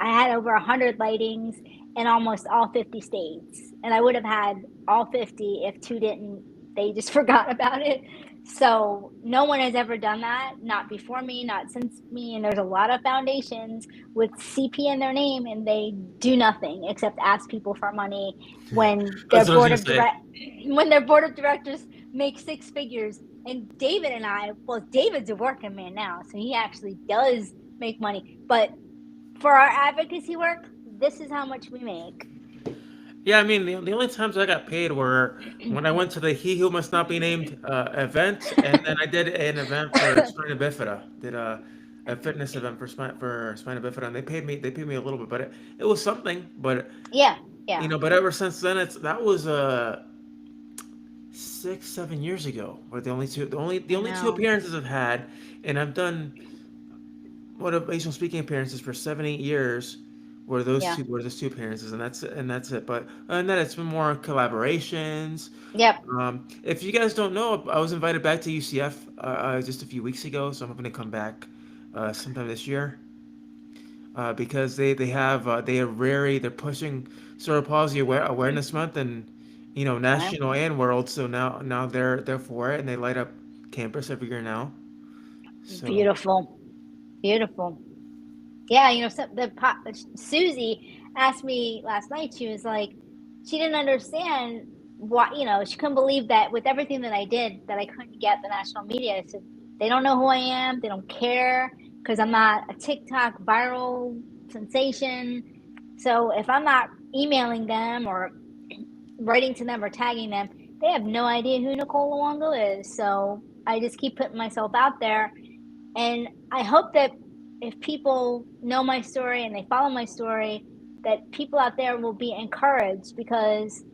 had over 100 lightings in almost all 50 states, and I would have had all 50 if two didn't. They just forgot about it. So no one has ever done that, not before me, not since me. And there's a lot of foundations with CP in their name, and they do nothing except ask people for money when their That's what I was board gonna of say. direct when their board of directors make six figures. And David and I, well, David's a working man now, so he actually does make money, but for our advocacy work, this is how much we make. Yeah, I mean, the only times I got paid were when I went to the He Who Must Not Be Named event, and then I did an event for spina bifida. Did a fitness event for spina bifida, and they paid me a little bit, but it was something. But Yeah, yeah, but ever since then, that was 6 7 years ago. Were the I only two know. appearances I've had, and I've done motivational speaking appearances for 7 8 years, Yeah. were those two appearances, and that's it. But other than that, it's been more collaborations. Yep. If you guys don't know, I was invited back to UCF just a few weeks ago, so I'm hoping to come back sometime this year because they are very they're pushing cerebral palsy awareness month and Right. national and world. So now they're for it and they light up campus every year now. So Beautiful. Beautiful. Yeah, Susie asked me last night. She was like, she didn't understand why, she couldn't believe that with everything that I did, that I couldn't get the national media. I said, they don't know who I am. They don't care because I'm not a TikTok viral sensation. So if I'm not emailing them or writing to them or tagging them, they have no idea who Nicole Luongo is. So I just keep putting myself out there, and I hope that if people know my story and they follow my story, that people out there will be encouraged, because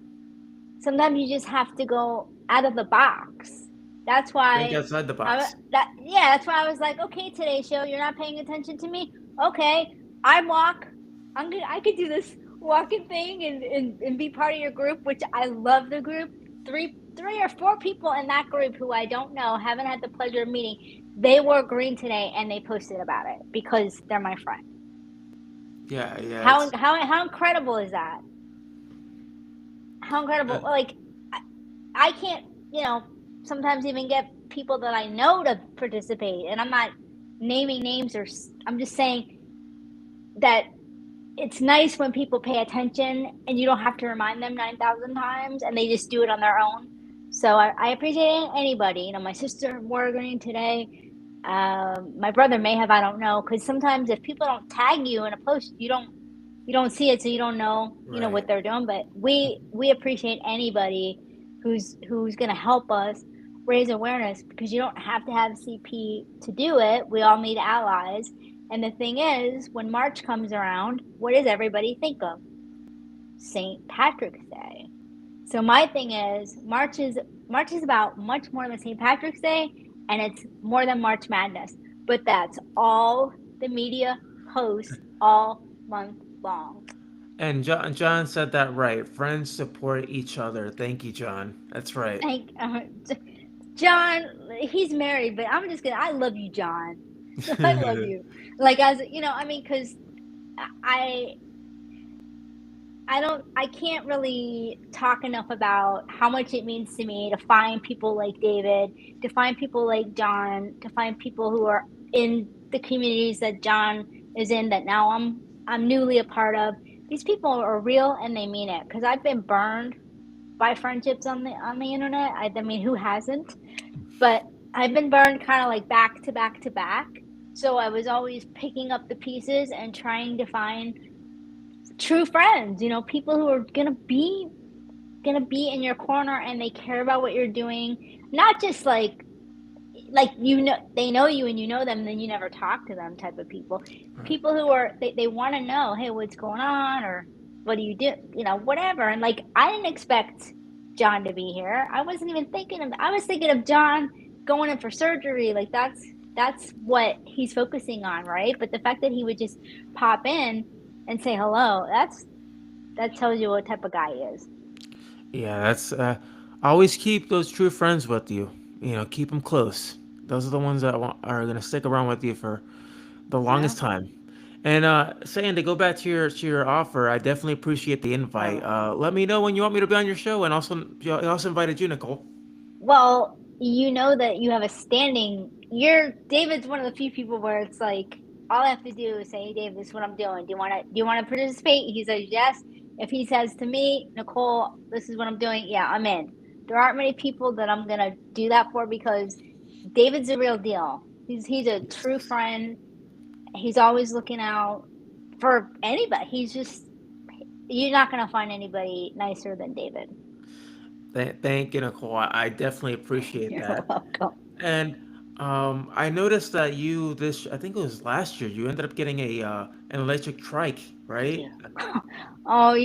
sometimes you just have to go out of the box. That's think why outside the box. that's why I was like, okay, Today Show, you're not paying attention to me. Okay, I walk. I could do this walking thing and be part of your group, which I love the group. Three or four people in that group who I don't know, haven't had the pleasure of meeting. They wore green today and they posted about it because they're my friend. Yeah, How it's how incredible is that? How uh, incredible! Like I can't, sometimes even get people that I know to participate. And I'm not naming names, or I'm just saying that it's nice when people pay attention and you don't have to remind them 9,000 times and they just do it on their own. So I appreciate anybody. My sister wore green today. My brother may have, I don't know, because sometimes if people don't tag you in a post, you don't see it, so you don't know right. what they're doing. But we appreciate anybody who's going to help us raise awareness, because you don't have to have CP to do it. We all need allies. And the thing is, when March comes around, what does everybody think of? St. Patrick's Day. So my thing is, March is about much more than St. Patrick's Day, and it's more than March Madness. But that's all the media posts all month long. And John said that right. Friends support each other. Thank you, John. That's right. Like, John, he's married, but I'm just gonna. I love you, John. I love you. Like, as I mean, because I I can't really talk enough about how much it means to me to find people like David, to find people like John, to find people who are in the communities that John is in, that now I'm newly a part of. These people are real and they mean it, because I've been burned by friendships on the internet. I mean, who hasn't? But I've been burned kind of like back to back to back. So I was always picking up the pieces and trying to find true friends, people who are gonna be in your corner, and they care about what you're doing. Not just like they know you and you know them, and then you never talk to them type of people. Right. People who are they want to know, hey, what's going on, or what do you do, whatever. And like, I didn't expect John to be here. I wasn't even thinking of I was thinking of John going in for surgery. Like, that's what he's focusing on, right? But the fact that he would just pop in and say hello, that tells you what type of guy he is. Yeah, that's always keep those true friends with you. Keep them close. Those are the ones that are gonna stick around with you for the Yeah. longest time. And saying to go back to your offer, I definitely appreciate the invite. Oh. Let me know when you want me to be on your show, and I also invited you, Nicole. Well, you know that you have a standing. David's one of the few people where it's like, all I have to do is say, "Hey, Dave, this is what I'm doing. Do you want to participate?" He says yes. If he says to me, "Nicole, this is what I'm doing," yeah, I'm in. There aren't many people that I'm gonna do that for, because David's a real deal. He's a true friend. He's always looking out for anybody. He's just You're not gonna find anybody nicer than David. Thank you, Nicole. I definitely appreciate You're that. welcome. And I noticed that I think it was last year, you ended up getting an electric trike, right? Oh,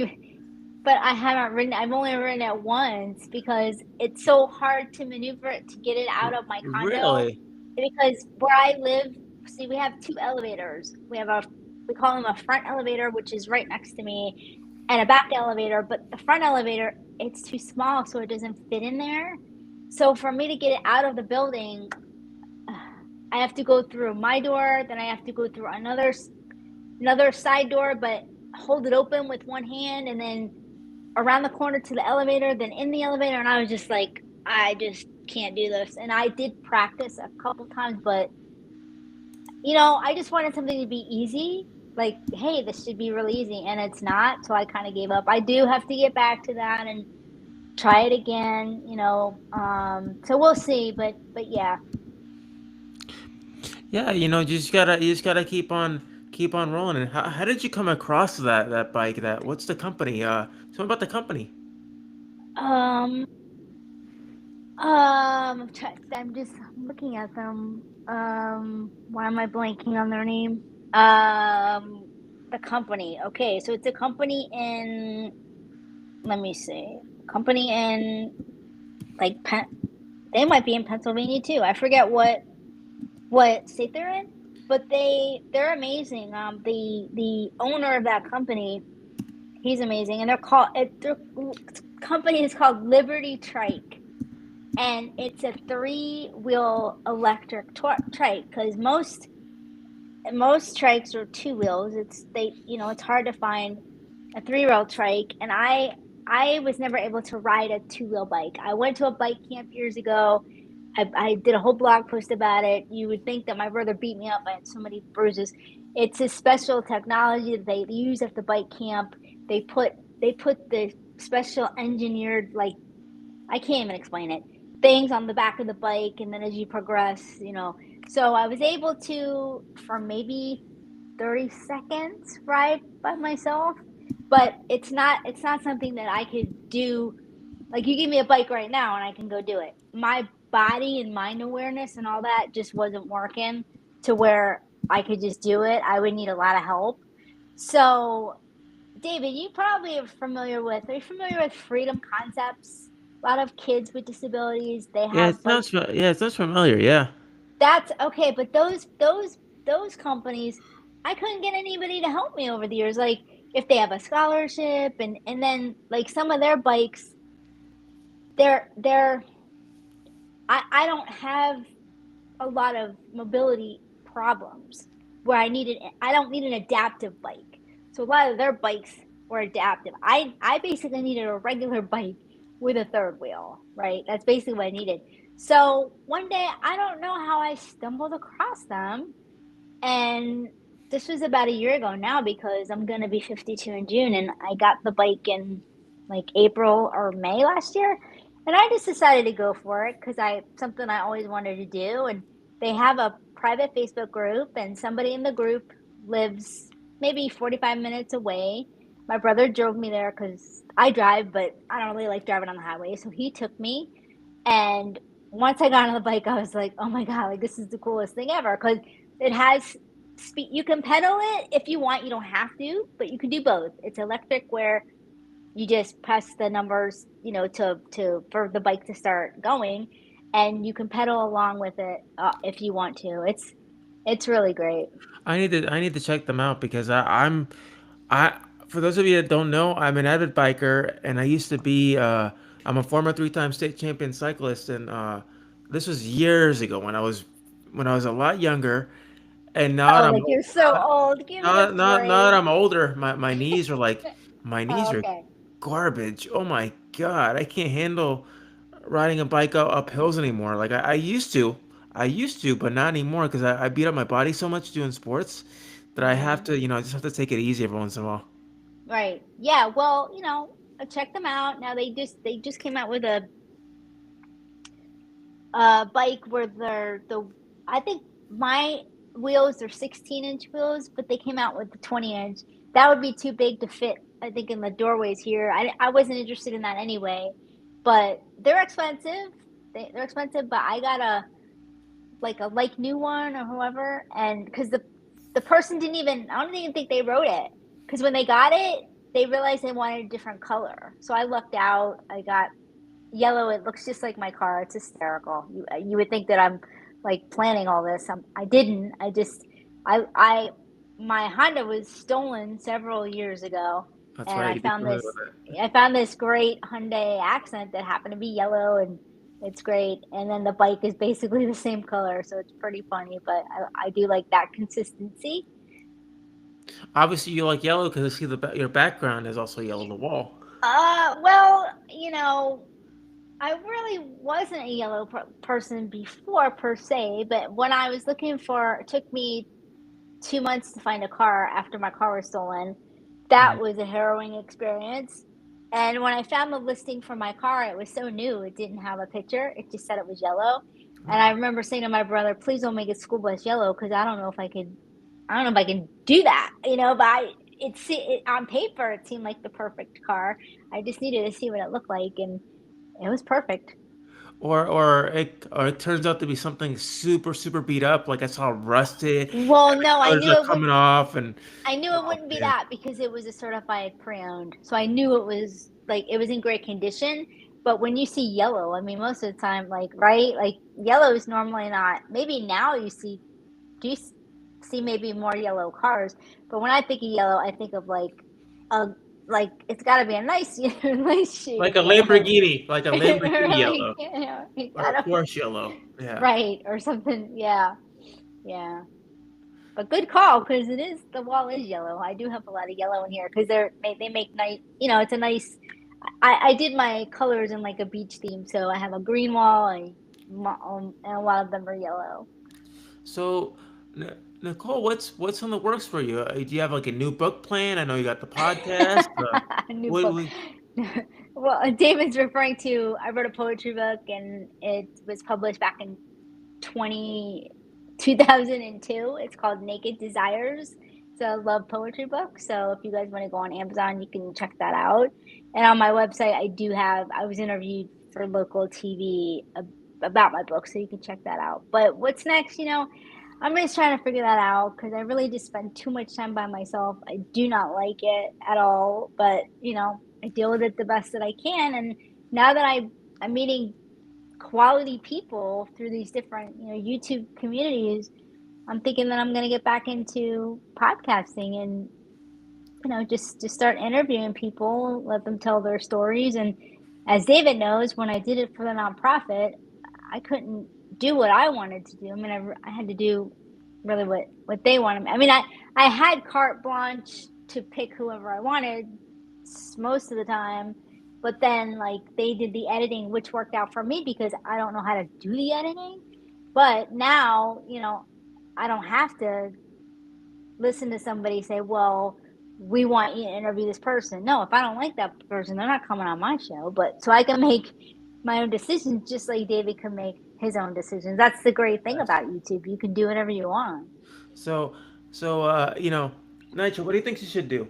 but I haven't ridden. I've only ridden it once, because it's so hard to maneuver it to get it out of my condo. Really? Because where I live, see, we have two elevators. We have we call them a front elevator, which is right next to me, and a back elevator. But the front elevator, it's too small, so it doesn't fit in there. So for me to get it out of the building, I have to go through my door, then I have to go through another side door, but hold it open with one hand, and then around the corner to the elevator, then in the elevator. And I was just like, I just can't do this. And I did practice a couple times, but I just wanted something to be easy. Like, hey, this should be really easy, and it's not. So I kind of gave up. I do have to get back to that and try it again. So we'll see, but yeah. Yeah, you just gotta keep on rolling. And how did you come across that bike? What's the company? Tell me about the company. Um, I'm just looking at them. Why am I blanking on their name? Um, the company. Okay, so it's a company in. Let me see. Company in like they might be in Pennsylvania too. I forget what state they're in, but they're amazing. The owner of that company, he's amazing, and their company is called Liberty Trike, and it's a three-wheel electric trike because most trikes are two wheels. It's hard to find a three-wheel trike, and I was never able to ride a two-wheel bike. I went to a bike camp years ago. I did a whole blog post about it. You would think that my brother beat me up. I had so many bruises. It's a special technology that they use at the bike camp. They put they put the special engineered, like, I can't even explain it, things on the back of the bike, and then as you progress. So I was able to, for maybe 30 seconds, ride by myself, but it's not something that I could do. Like, you give me a bike right now and I can go do it. My body and mind awareness and all that just wasn't working to where I could just do it. I would need a lot of help. So, David, you probably are you familiar with freedom concepts? A lot of kids with disabilities, they Yeah, have like, it sounds familiar. Yeah. that's okay, but those companies, I couldn't get anybody to help me over the years. Like, if they have a scholarship, and then like some of their bikes, they're I don't have a lot of mobility problems where I don't need an adaptive bike. So a lot of their bikes were adaptive. I basically needed a regular bike with a third wheel, right? That's basically what I needed. So one day, I don't know how I stumbled across them, and this was about a year ago now because I'm gonna be 52 in June, and I got the bike in like April or May last year, and I just decided to go for it because I something I always wanted to do. And they have a private Facebook group, and somebody in the group lives maybe 45 minutes away. My brother drove me there because I drive, but I don't really like driving on the highway, so he took me. And once I got on the bike, I was like, oh my God, like, this is the coolest thing ever because it has speed. You can pedal it if you want. You don't have to, but you can do both. It's electric where you just press the numbers, to for the bike to start going, and you can pedal along with it if you want to. It's really great. I need to check them out because I for those of you that don't know, I'm an avid biker and I used to be I'm a former three-time state champion cyclist and this was years ago when I was a lot younger and now that Oh, like, you're so old. Give me a now that break. I'm older, my knees Oh, are okay. garbage. Oh my God, I can't handle riding a bike up hills anymore. Like I used to, but not anymore because I beat up my body so much doing sports that I have Mm-hmm. to, I just have to take it easy every once in a while. Right. Yeah. Well, check them out. Now they just came out with a bike where I think my wheels are 16-inch wheels, but they came out with the 20-inch. That would be too big to fit, I think, in the doorways here. I wasn't interested in that anyway, but they're expensive. They're expensive, but I got a new one or whoever, and because the person didn't even, I don't even think they wrote it, because when they got it, they realized they wanted a different color. So I lucked out. I got yellow. It looks just like my car. It's hysterical. You would think that I'm like planning all this. I didn't. I just I my Honda was stolen several years ago, That's and right. You'd be familiar with it. I found this great Hyundai Accent that happened to be yellow, and it's great. And then the bike is basically the same color, so it's pretty funny. But I do like that consistency. Obviously, you like yellow because I see your background is also yellow. The wall. Well, I really wasn't a yellow person before per se, but when I was looking for, it took me 2 months to find a car after my car was stolen. That Mhm. was a harrowing experience. And when I found the listing for my car, it was so new. It didn't have a picture. It just said it was yellow. And I remember saying to my brother, "Please don't make it school bus yellow, because I don't know if I could. I don't know if I can do that." But on paper it seemed like the perfect car. I just needed to see what it looked like, and it was perfect. Or it turns out to be something super super beat up. Like I saw rusted, Well, and the no, colors are coming off, and I knew it oh wouldn't be man, that because it was a certified pre-owned. So I knew it was like it was in great condition. But when you see yellow, I mean, most of the time, like, right, like yellow is normally not. Maybe now do you see maybe more yellow cars? But when I think of yellow, I think of a it's got to be a nice, nice shade like of a yellow, Lamborghini, like a or Lamborghini like yellow you or a gotta Porsche yellow. Yeah. right or something. Yeah, yeah. But good call, because it is the wall is yellow. I do have a lot of yellow in here because they make nice. It's a nice. I did my colors in like a beach theme, so I have a green wall and a lot of them are yellow. So, Nicole, what's in the works for you? Do you have like a new book plan? I know you got the podcast. A new What, book. what, Well, David's referring to. I wrote a poetry book, and it was published back in 20 2002. It's called Naked Desires. It's a love poetry book. So if you guys want to go on Amazon, you can check that out. And on my website, I was interviewed for local TV about my book, so you can check that out. But what's next? I'm just trying to figure that out because I really just spend too much time by myself. I do not like it at all, but I deal with it the best that I can. And now that I'm meeting quality people through these different YouTube communities, I'm thinking that I'm going to get back into podcasting and just start interviewing people, let them tell their stories. And as David knows, when I did it for the nonprofit, I couldn't do what I wanted to do. I mean, I had to do really what they wanted. I mean, I had carte blanche to pick whoever I wanted most of the time, but then like they did the editing, which worked out for me because I don't know how to do the editing. But now, I don't have to listen to somebody say, "Well, we want you to interview this person." No, if I don't like that person, they're not coming on my show. But so I can make my own decisions just like David can make his own decisions. That's the great thing about YouTube. You can do whatever you want. so, Nitro, what do you think she should do?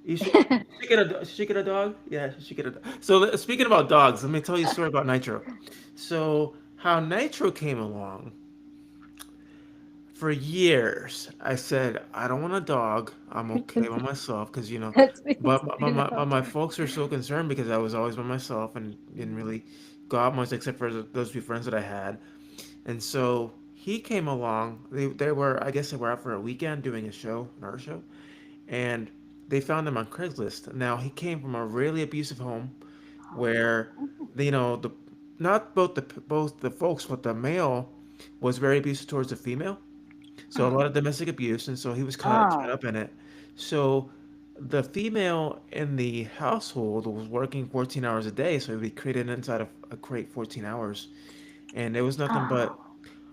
She should get a dog. Yeah, she should get a dog. So speaking about dogs, let me tell you a story about Nitro. So how Nitro came along. For years, I said I don't want a dog. I'm okay by myself because That's me but too. my folks are so concerned because I was always by myself and didn't really go out much except for those few friends that I had. And so he came along. They were, I guess they were out for a weekend doing a show, an art show, and they found him on Craigslist. Now he came from a really abusive home where the not both the folks, but the male was very abusive towards the female, so a lot of domestic abuse, and so he was caught Oh, up in it. So the female in the household was working 14 hours a day, so he'd be created inside of a crate 14 hours, and it was nothing but oh,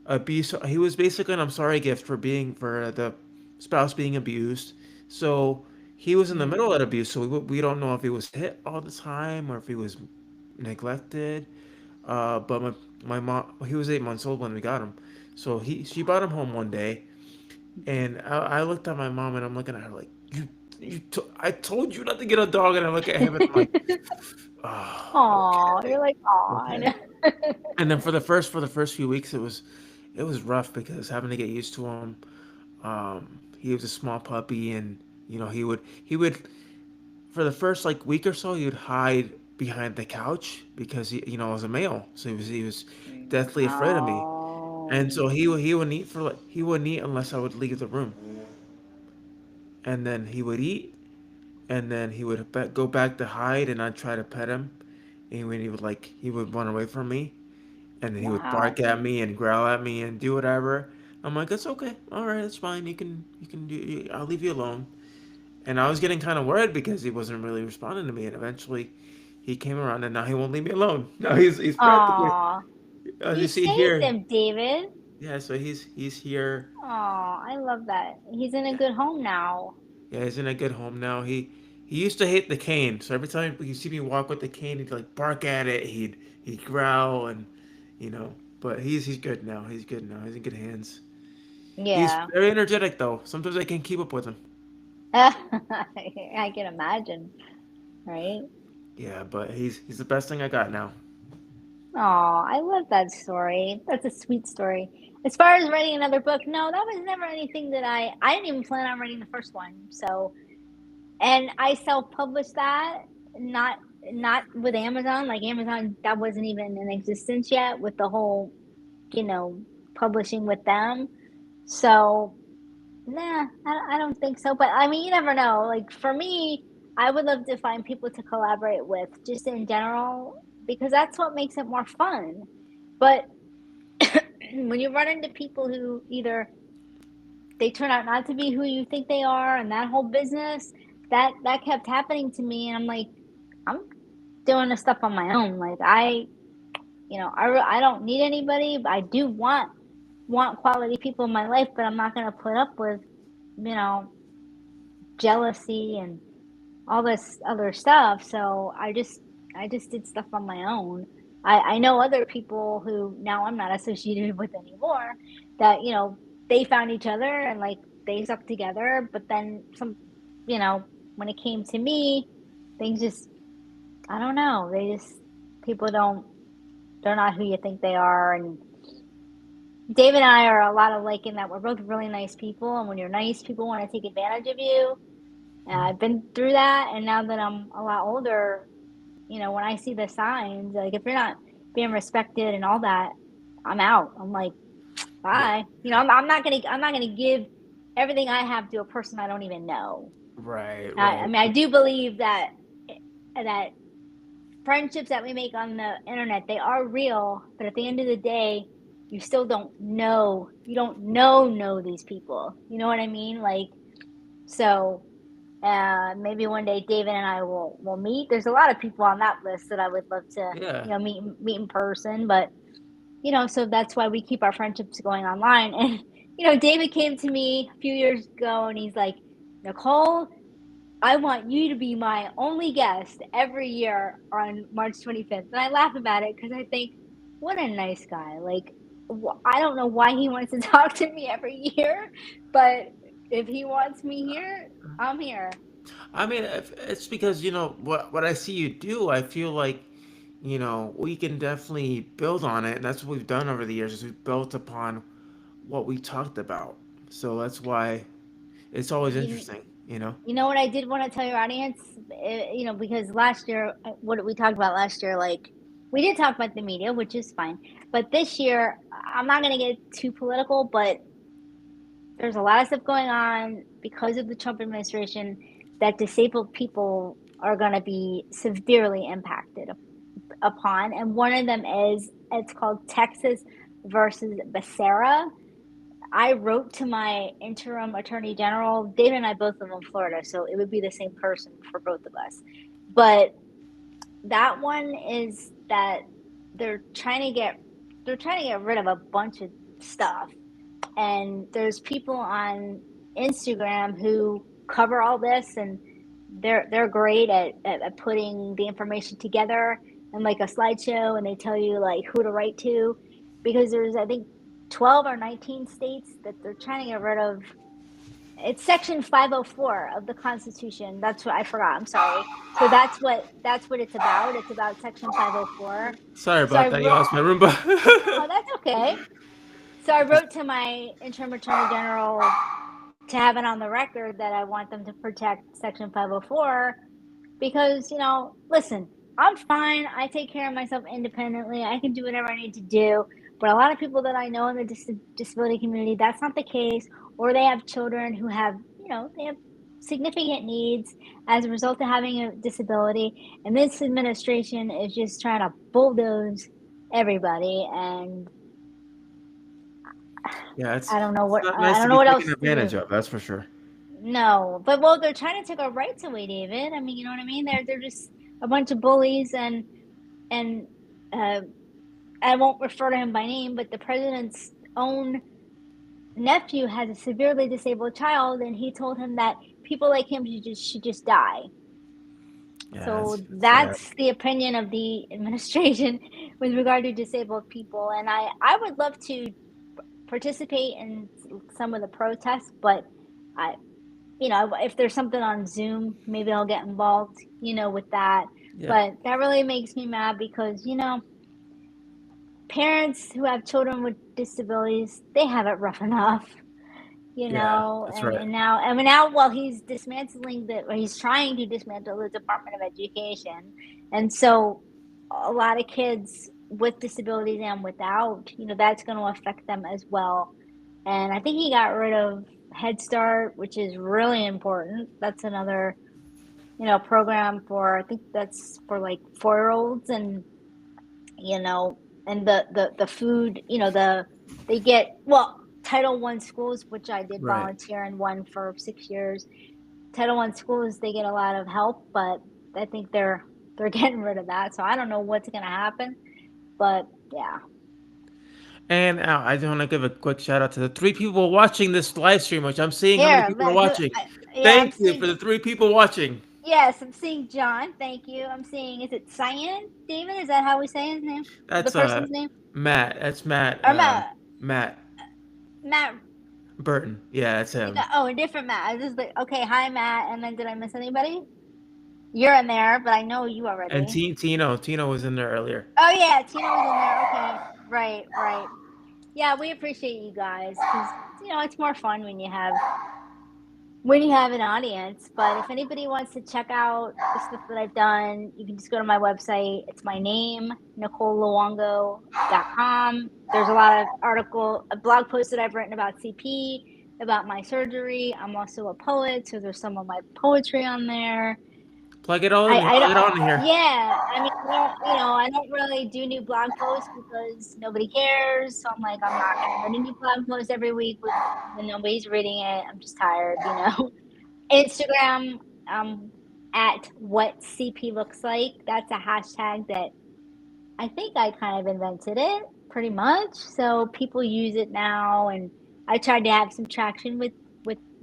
abuse. He was basically an I'm sorry gift for the spouse being abused. So he was in the middle of that abuse, so we don't know if he was hit all the time or if he was neglected. But my mom, he was 8 months old when we got him, so she brought him home one day, and I looked at my mom and I'm looking at her like, I told you not to get a dog. And I look at him and I'm like, oh, oh, okay. you're like, oh, I Okay. know. And then for the first few weeks, it was rough because having to get used to him. He was a small puppy, and he would for the first like week or so, he would hide behind the couch because he was a male, so he was deathly afraid of me. Oh, And so he would eat unless I would leave the room. and then he would eat, and then he would go back to hide, and I'd try to pet him, and when he would run away from me, and then he would Wow. bark at me and growl at me and do whatever. I'm like, it's okay, all right, it's fine. You can do. I'll leave you alone. And I was getting kind of worried because he wasn't really responding to me, and eventually he came around, and now he won't leave me alone. Now he's practically, Aw. as You you see saved here. him, David. Yeah, so he's here. Aw, I love that. He's in a good home now. Yeah, he's in a good home now. He used to hate the cane, so every time you see me walk with the cane, he'd like bark at it. He'd growl, and you know. But he's good now. He's good now. He's in good hands. He's Yeah. very energetic though. Sometimes I can't keep up with him. I can imagine, right? Yeah, but he's the best thing I got now. Oh, I love that story. That's a sweet story. As far as writing another book, no, that was never anything that I didn't even plan on writing the first one. So, and I self-published that, not not with Amazon. Like Amazon, that wasn't even in existence yet with the whole, you know, publishing with them. So, nah, I don't think so. But I mean, you never know. Like for me, I would love to find people to collaborate with just in general because that's what makes it more fun. But when you run into people who either they turn out not to be who you think they are and that whole business, that kept happening to me and I'm like, I'm doing this stuff on my own. Like I don't need anybody, but I do want quality people in my life, but I'm not going to put up with, you know, jealousy and all this other stuff. So I just did stuff on my own. I know other people who now I'm not associated with anymore that, they found each other and like they stuck together, but then when it came to me, things just I don't know. People don't they're not who you think they are. And David and I are a lot alike in that we're both really nice people, and when you're nice, people want to take advantage of you. And I've been through that, and now that I'm a lot older, when I see the signs, like if you're not being respected and all that, I'm out. I'm like, Yeah. bye. I'm not gonna give everything I have to a person I don't even know. Right, I right. mean, I do believe that friendships that we make on the internet, they are real, but at the end of the day, you still don't know. You don't know these people. You know what I mean? Like so. Maybe one day David and I will meet. There's a lot of people on that list that I would love to, Yeah. meet in person. But so that's why we keep our friendships going online. And David came to me a few years ago, and he's like, Nicole, I want you to be my only guest every year on March 25th. And I laugh about it because I think, what a nice guy. Like, I don't know why he wants to talk to me every year, but if he wants me here, I'm here. I mean, it's because what I see you do. I feel like we can definitely build on it, and that's what we've done over the years. Is we've built upon what we talked about. So that's why it's always You, interesting. you know what I did want to tell your audience? Because last year, what we talked about last year, like, we did talk about the media, which is fine. But this year, I'm not going to get too political, but there's a lot of stuff going on because of the Trump administration that disabled people are going to be severely impacted upon. And one of them it's called Texas versus Becerra. I wrote to my interim attorney general. David and I both live in Florida, so it would be the same person for both of us. But that one is that they're trying to get they're trying to get rid of a bunch of stuff, and there's people on Instagram who cover all this, and they're great at putting the information together and like a slideshow, and they tell you like who to write to, because there's I think 12 or 19 states that they're trying to get rid of. It's section 504 of the Constitution. That's what I forgot. I'm sorry. So that's what it's about. It's about section 504. Sorry So I about that. You wrote. lost my Roomba. Oh, that's okay. So I wrote to my interim attorney general to have it on the record that I want them to protect Section 504 because, listen, I'm fine. I take care of myself independently. I can do whatever I need to do. But a lot of people that I know in the disability community, that's not the case. Or they have children who have, they have significant needs as a result of having a disability, and this administration is just trying to bulldoze everybody. And Yeah, it's not I nice to don't know be what taken else to advantage do. of. That's for sure. No, but well, they're trying to take our rights away, David. I mean, you know what I mean? They're just a bunch of bullies, and uh, I won't refer to him by name, but the president's own nephew has a severely disabled child, and he told him that people like him should just die. Yeah, So it's sad. that's the opinion of the administration with regard to disabled people. And I would love to participate in some of the protests, but I, if there's something on Zoom, maybe I'll get involved, with that. Yeah, But that really makes me mad because, parents who have children with disabilities, they have it rough enough. yeah, that's And right. now, I mean, now, well, he's dismantling or he's trying to dismantle the Department of Education, and so a lot of kids with disabilities and without, that's going to affect them as well. And I think he got rid of Head Start, which is really important. That's another, program for, I think that's for like 4-year-olds, and you know, and the food, they get, well, Title I schools, which I did Right. volunteer in one for 6 years. Title I schools, they get a lot of help, but I think they're getting rid of that. So I don't know what's gonna happen, but yeah. And I just want to give a quick shout out to the 3 people watching this live stream, which I'm seeing how many Here, people are who? watching. Yeah, I'm Thank you for seeing. the 3 people watching. Yes, I'm seeing John. Thank you. I'm seeing. Is it Cyan David? Is that how we say his name? The That's person's name? Matt. That's Matt. Or Matt Matt. Burton. Yeah, that's him. Oh, a different Matt. I was just like, okay, hi Matt. And then did I miss anybody? You're in there, but I know you And already. Tino was in there earlier. Oh yeah, Tina was in there. Okay, right, right. Yeah, we appreciate you guys because it's more fun when you have an audience. But if anybody wants to check out the stuff that I've done, you can just go to my website. It's my name, NicoleLuongo.com. There's a lot of blog posts that I've written about CP, about my surgery. I'm also a poet, so there's some of my poetry on there. Plug it all in. I Plug don't, it on in here. yeah. I mean, I don't really do new blog posts because nobody cares. So I'm like, I'm not gonna write a new blog post every week when nobody's reading it. I'm just tired. Instagram, um, at what CP looks like. That's a hashtag that I think I kind of invented it pretty much. So people use it now, and I tried to have some traction with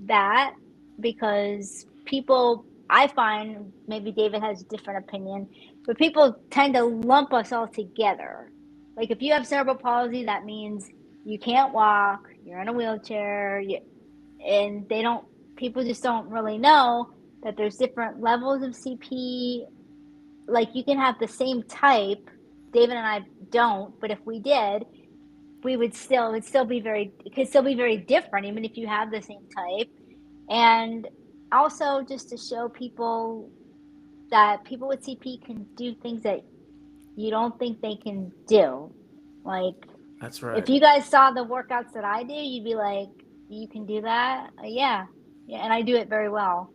that because people, I find, maybe David has a different opinion, but people tend to lump us all together. Like if you have cerebral palsy, that means you can't walk, you're in a wheelchair, and they don't. People just don't really know that there's different levels of CP. Like you can have the same type. David and I don't, but if we did, it would still be it could still be very different, even if you have the same type. And also just to show people that people with CP can do things that you don't think they can do. Like That's if right. you guys saw the workouts that I do, you'd be like, you can do that? Yeah. Yeah, and I do it very well.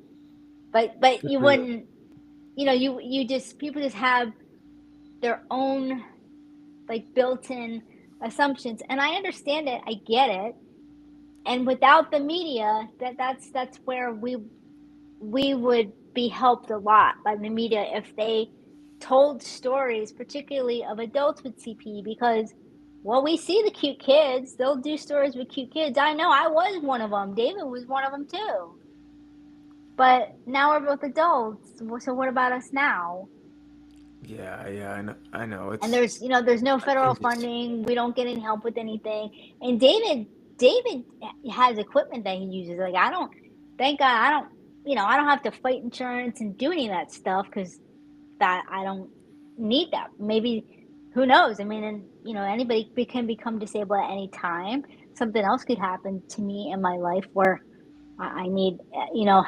But Good you for you. wouldn't, you just people just have their own like built-in assumptions, and I understand it, I get it. And without the media, that's where we would be helped a lot by the media if they told stories, particularly of adults with CP, because well, we see the cute kids, they'll do stories with cute kids. I know, I was one of them, David was one of them too, but now we're both adults, so what about us now? Yeah, yeah, I know. I know. And It's there's no that federal changes. funding, we don't get any help with anything. And David has equipment that he uses. Like I don't, thank God, I don't have to fight insurance and do any of that stuff because that I don't need that. Maybe, who knows? I mean, and anybody can become disabled at any time. Something else could happen to me in my life where I need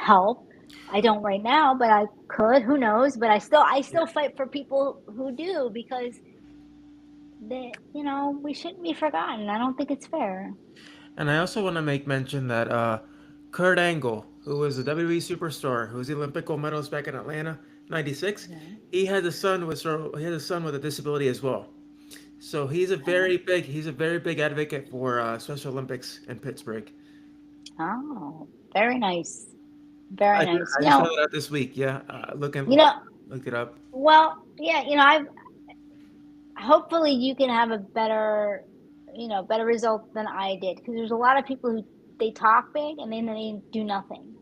help. I don't right now, but I could. Who knows? But I still fight for people who do because we shouldn't be forgotten. I don't think it's fair. And I also want to make mention that Kurt Angle. who was a WWE superstar, who was the Olympic gold medalist back in Atlanta, '96. Mhm. He had a son with a disability as well. So he's a very big advocate for Special Olympics in Pittsburgh. Oh, very nice. Very nice. I just found it out this week. Yeah, You know, looked it up. well, yeah, I've hopefully you can have a better, better result than I did because there's a lot of people who they talk big and then they do nothing.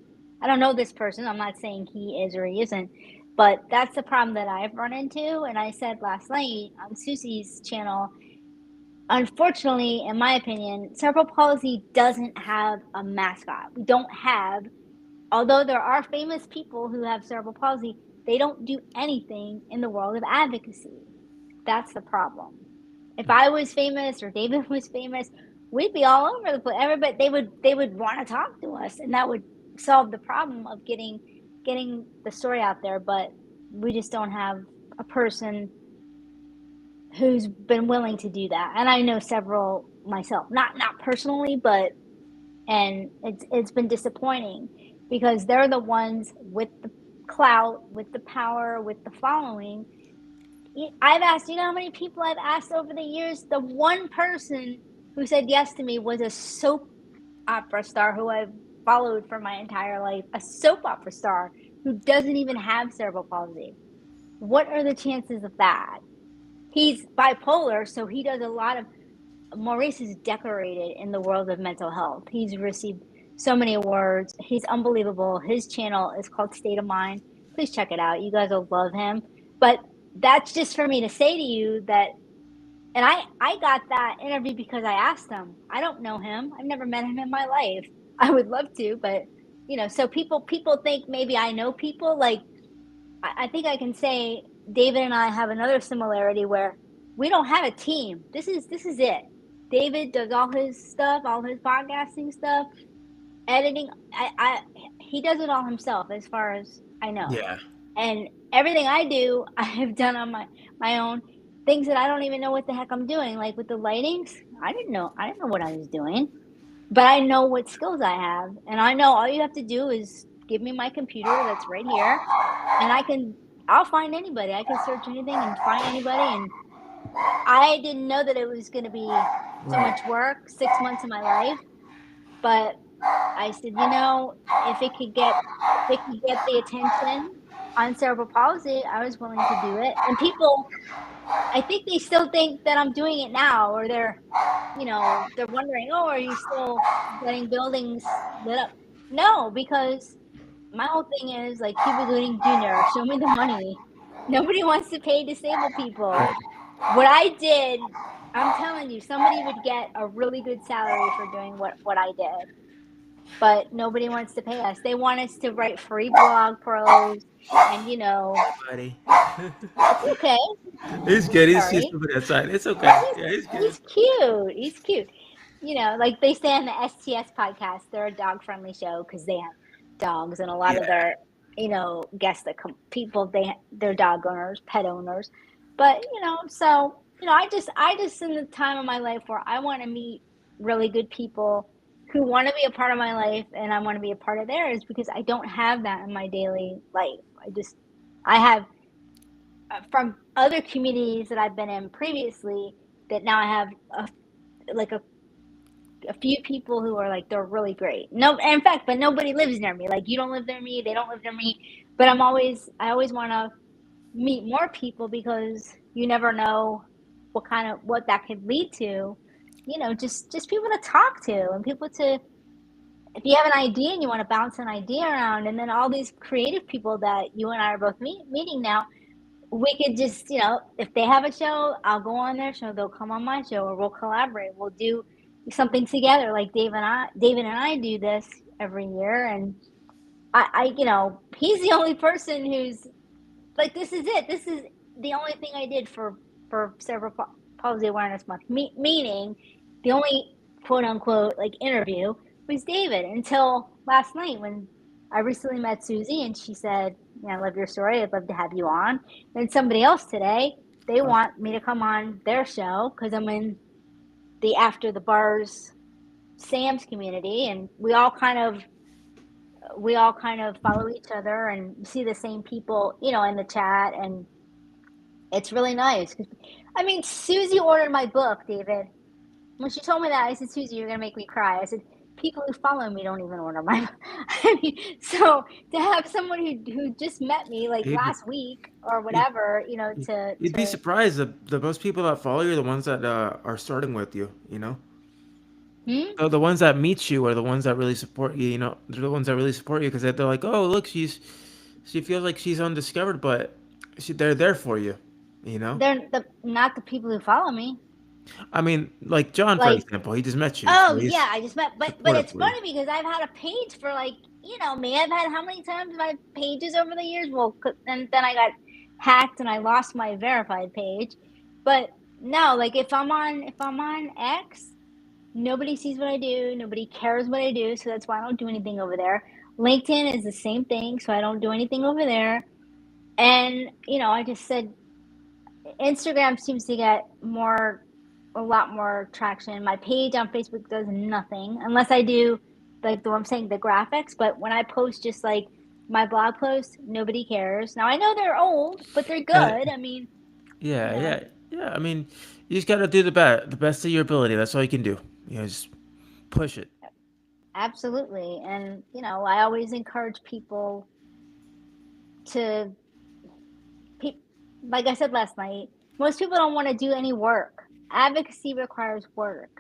I don't know this person. I'm not saying he is or he isn't, but that's the problem that I've run into. And I said last night on Susie's channel, unfortunately, in my opinion, cerebral palsy doesn't have a mascot. We don't have, although there are famous people who have cerebral palsy, they don't do anything in the world of advocacy. That's the problem. If I was famous or David was famous, we'd be all over the place. Everybody they would want to talk to us, and that would solve the problem of getting the story out there. But we just don't have a person who's been willing to do that. And I know several myself, not personally, but and it's been disappointing because they're the ones with the clout, with the power, with the following. I've asked, you know how many people I've asked over the years? The one person who said yes to me was a soap opera star who I've followed for my entire life, a soap opera star who doesn't even have cerebral palsy. What are the chances of that? He's bipolar, so he does a lot of. Maurice is decorated in the world of mental health. He's received so many awards. He's unbelievable. His channel is called State of Mind. Please check it out. You guys will love him. But that's just for me to say to you that, and I got that interview because I asked him. I don't know him. I've never met him in my life. I would love to, but so people think maybe I know people. Like I think I can say David and I have another similarity where we don't have a team. This is it. David does all his stuff, all his podcasting stuff, editing. I he does it all himself, as far as I know, Yeah, and everything I do, I have done on my own. Things that I don't even know what the heck I'm doing, like with the lightings. I didn't know what I was doing, but I know what skills I have, and I know all you have to do is give me my computer that's right here, and I'll find anybody. I can search anything and find anybody. And I didn't know that it was going to be so much right. work, 6 months of my life. But I said, if it could get the attention on cerebral palsy, I was willing to do it. And people, I think they still think that I'm doing it now, or they're wondering, oh, are you still getting buildings lit up? No, because my whole thing is like Cuba Gooding Jr., show me the money. Nobody wants to pay disabled people. What I did, I'm telling you, somebody would get a really good salary for doing what I did, but nobody wants to pay us. They want us to write free blog posts, and Buddy. it's okay. He's good. He's Sorry. moving outside. It's okay. Yeah, he's good. He's cute. He's cute. Like they say on the STS podcast, they're a dog friendly show because they have dogs, and a lot of Yeah, their guests that come, people they're dog owners, pet owners. But so I just in the time of my life where I want to meet really good people who want to be a part of my life, and I want to be a part of theirs because I don't have that in my daily life. I have from other communities that I've been in previously, that now I have like a few people who are like they're really great. No, in fact, but nobody lives near me. Like you don't live near me, they don't live near me. But I always want to meet more people because you never know what that could lead to. Just people to talk to, and people to, if you have an idea and you want to bounce an idea around, and then all these creative people that you and I are both meeting now, we could just, if they have a show, I'll go on their show, they'll come on my show, or we'll collaborate. We'll do something together, like David and I do this every year. And he's the only person who's like, this is it. This is the only thing I did for Cerebral Palsy Awareness Month. Meaning, the only quote unquote like interview was David until last night when I recently met Susie and she said, "I love your story. I'd love to have you on." And somebody else today, they want me to come on their show because I'm in the After the Bars Sam's community, and we all kind of we all kind of follow each other and see the same people, in the chat, and it's really nice. I mean, Susie ordered my book, David. When she told me that, I said, Susie, you're gonna make me cry. I said, people who follow me don't even order my book. I mean, so to have someone who just met me like You'd, last week or you'd, whatever, you'd be to surprised the most people that follow you are the ones that are starting with you. You know, hmm? the ones that meet you are the ones that really support you. You know, they're the ones that really support you because they're like, oh, look, she feels like she's undiscovered, but they're there for you. You know, They're not the people who follow me. I mean, like John, for Like, example, he just met you, so oh yeah, he's I just met, but supportive it's for you. funny because I've had a page for like, me. I've had how many times my pages over the years? Well, and then I got hacked and I lost my verified page. But no, like if I'm on X, nobody sees what I do. Nobody cares what I do, so that's why I don't do anything over there. LinkedIn is the same thing, so I don't do anything over there. And I just said Instagram seems to get a lot more traction. My page on Facebook does nothing unless I do like the I'm saying the graphics. But when I post just like my blog posts, nobody cares. Now I know they're old, but they're And good. I mean, you yeah, know, yeah. I mean, you just gotta do the best of your ability. That's all you can do. You know, just push it. absolutely. And I always encourage people to, pe- like I said last night, most people don't want to do any work. Advocacy requires work.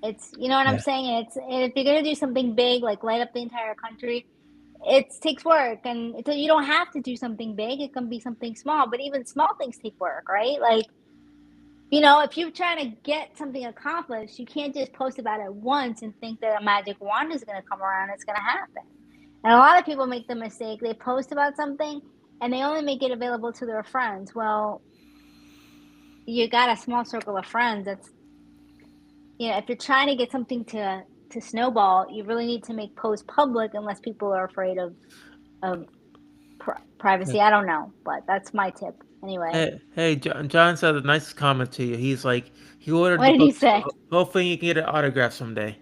It's, you know what I'm Yeah. saying? It's, if you're gonna do something big, like light up the entire country, it takes work, and you don't have to do something big. It can be something small, but even small things take work, right? Like, if you're trying to get something accomplished, you can't just post about it once and think that a magic wand is going to come around. It's going to happen. And a lot of people make the mistake. They post about something and they only make it available to their friends. Well, you got a small circle of friends. If you're trying to get something to snowball, you really need to make posts public unless people are afraid of privacy. I don't know, but that's my tip anyway. Hey, John said the nicest comment to you. He's like, he ordered What the did he book. say? Hopefully, you can get an autograph someday.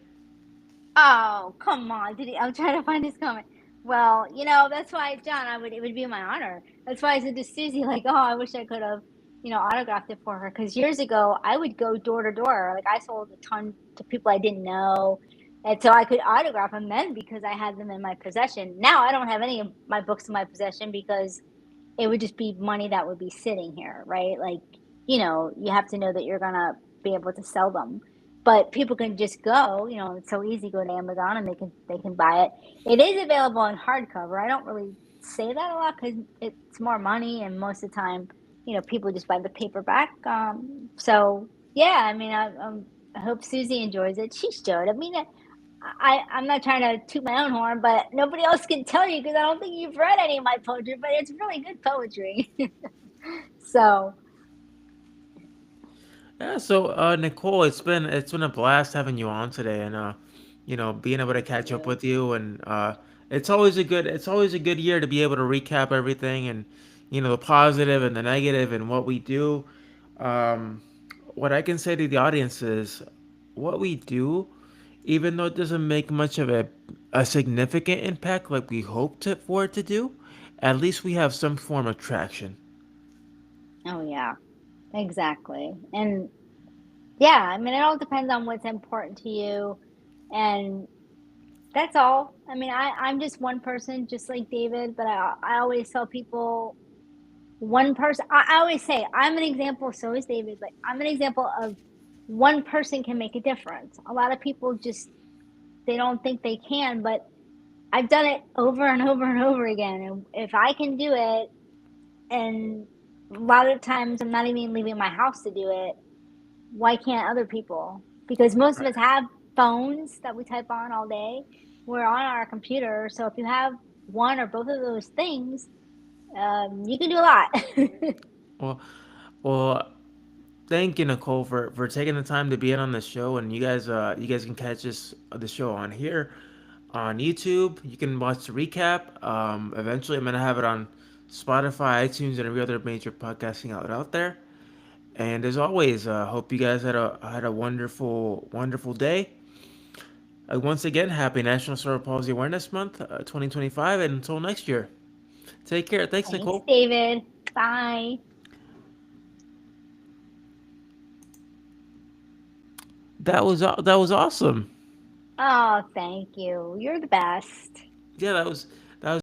Oh, come on. Did he? I'm trying to find his comment. Well, that's why, John, it would be my honor. That's why I said to Susie, like, oh, I wish I could have, autographed it for her. Because years ago, I would go door to door. Like, I sold a ton to people I didn't know. And so I could autograph them then because I had them in my possession. Now I don't have any of my books in my possession because it would just be money that would be sitting here, right? Like, you have to know that you're gonna be able to sell them. But people can just go, it's so easy, go to Amazon and they can buy it. It is available in hardcover. I don't really say that a lot because it's more money, and most of the time, people just buy the paperback. So yeah, I mean, I hope Susie enjoys it. She should. I mean, I'm not trying to toot my own horn, but nobody else can tell you because I don't think you've read any of my poetry, but it's really good poetry. So, Yeah. So, Nicole, it's been a blast having you on today, and being able to catch up you. with you, and it's always a good year to be able to recap everything, and the positive and the negative and what we do. Um, what I can say to the audience is, what we do, even though it doesn't make much of a significant impact like we hoped for it to do, at least we have some form of traction. Oh, yeah, exactly. And yeah, I mean, it all depends on what's important to you. And that's all. I mean, I'm just one person, just like David, but I always tell people one person, I always say, I'm an example, so is David, but I'm an example of one person can make a difference. A lot of people just, they don't think they can, but I've done it over and over and over again. And if I can do it, and a lot of times I'm not even leaving my house to do it, why can't other people? Because most of Right. us have phones that we type on all day. We're on our computer. So if you have one or both of those things, you can do a lot. Well, well, thank you, Nicole, for taking the time to be in on the show. And you guys can catch the show on here, on YouTube. You can watch the recap. Eventually, I'm gonna have it on Spotify, iTunes, and every other major podcasting outlet out there. And as always, hope you guys had a wonderful day. Once again, happy National Cerebral Palsy Awareness Month, 2025, and until next year, take care. Thanks, Thanks, Nicole. David. Bye. That was awesome. Oh, thank you. You're the best. Yeah, that was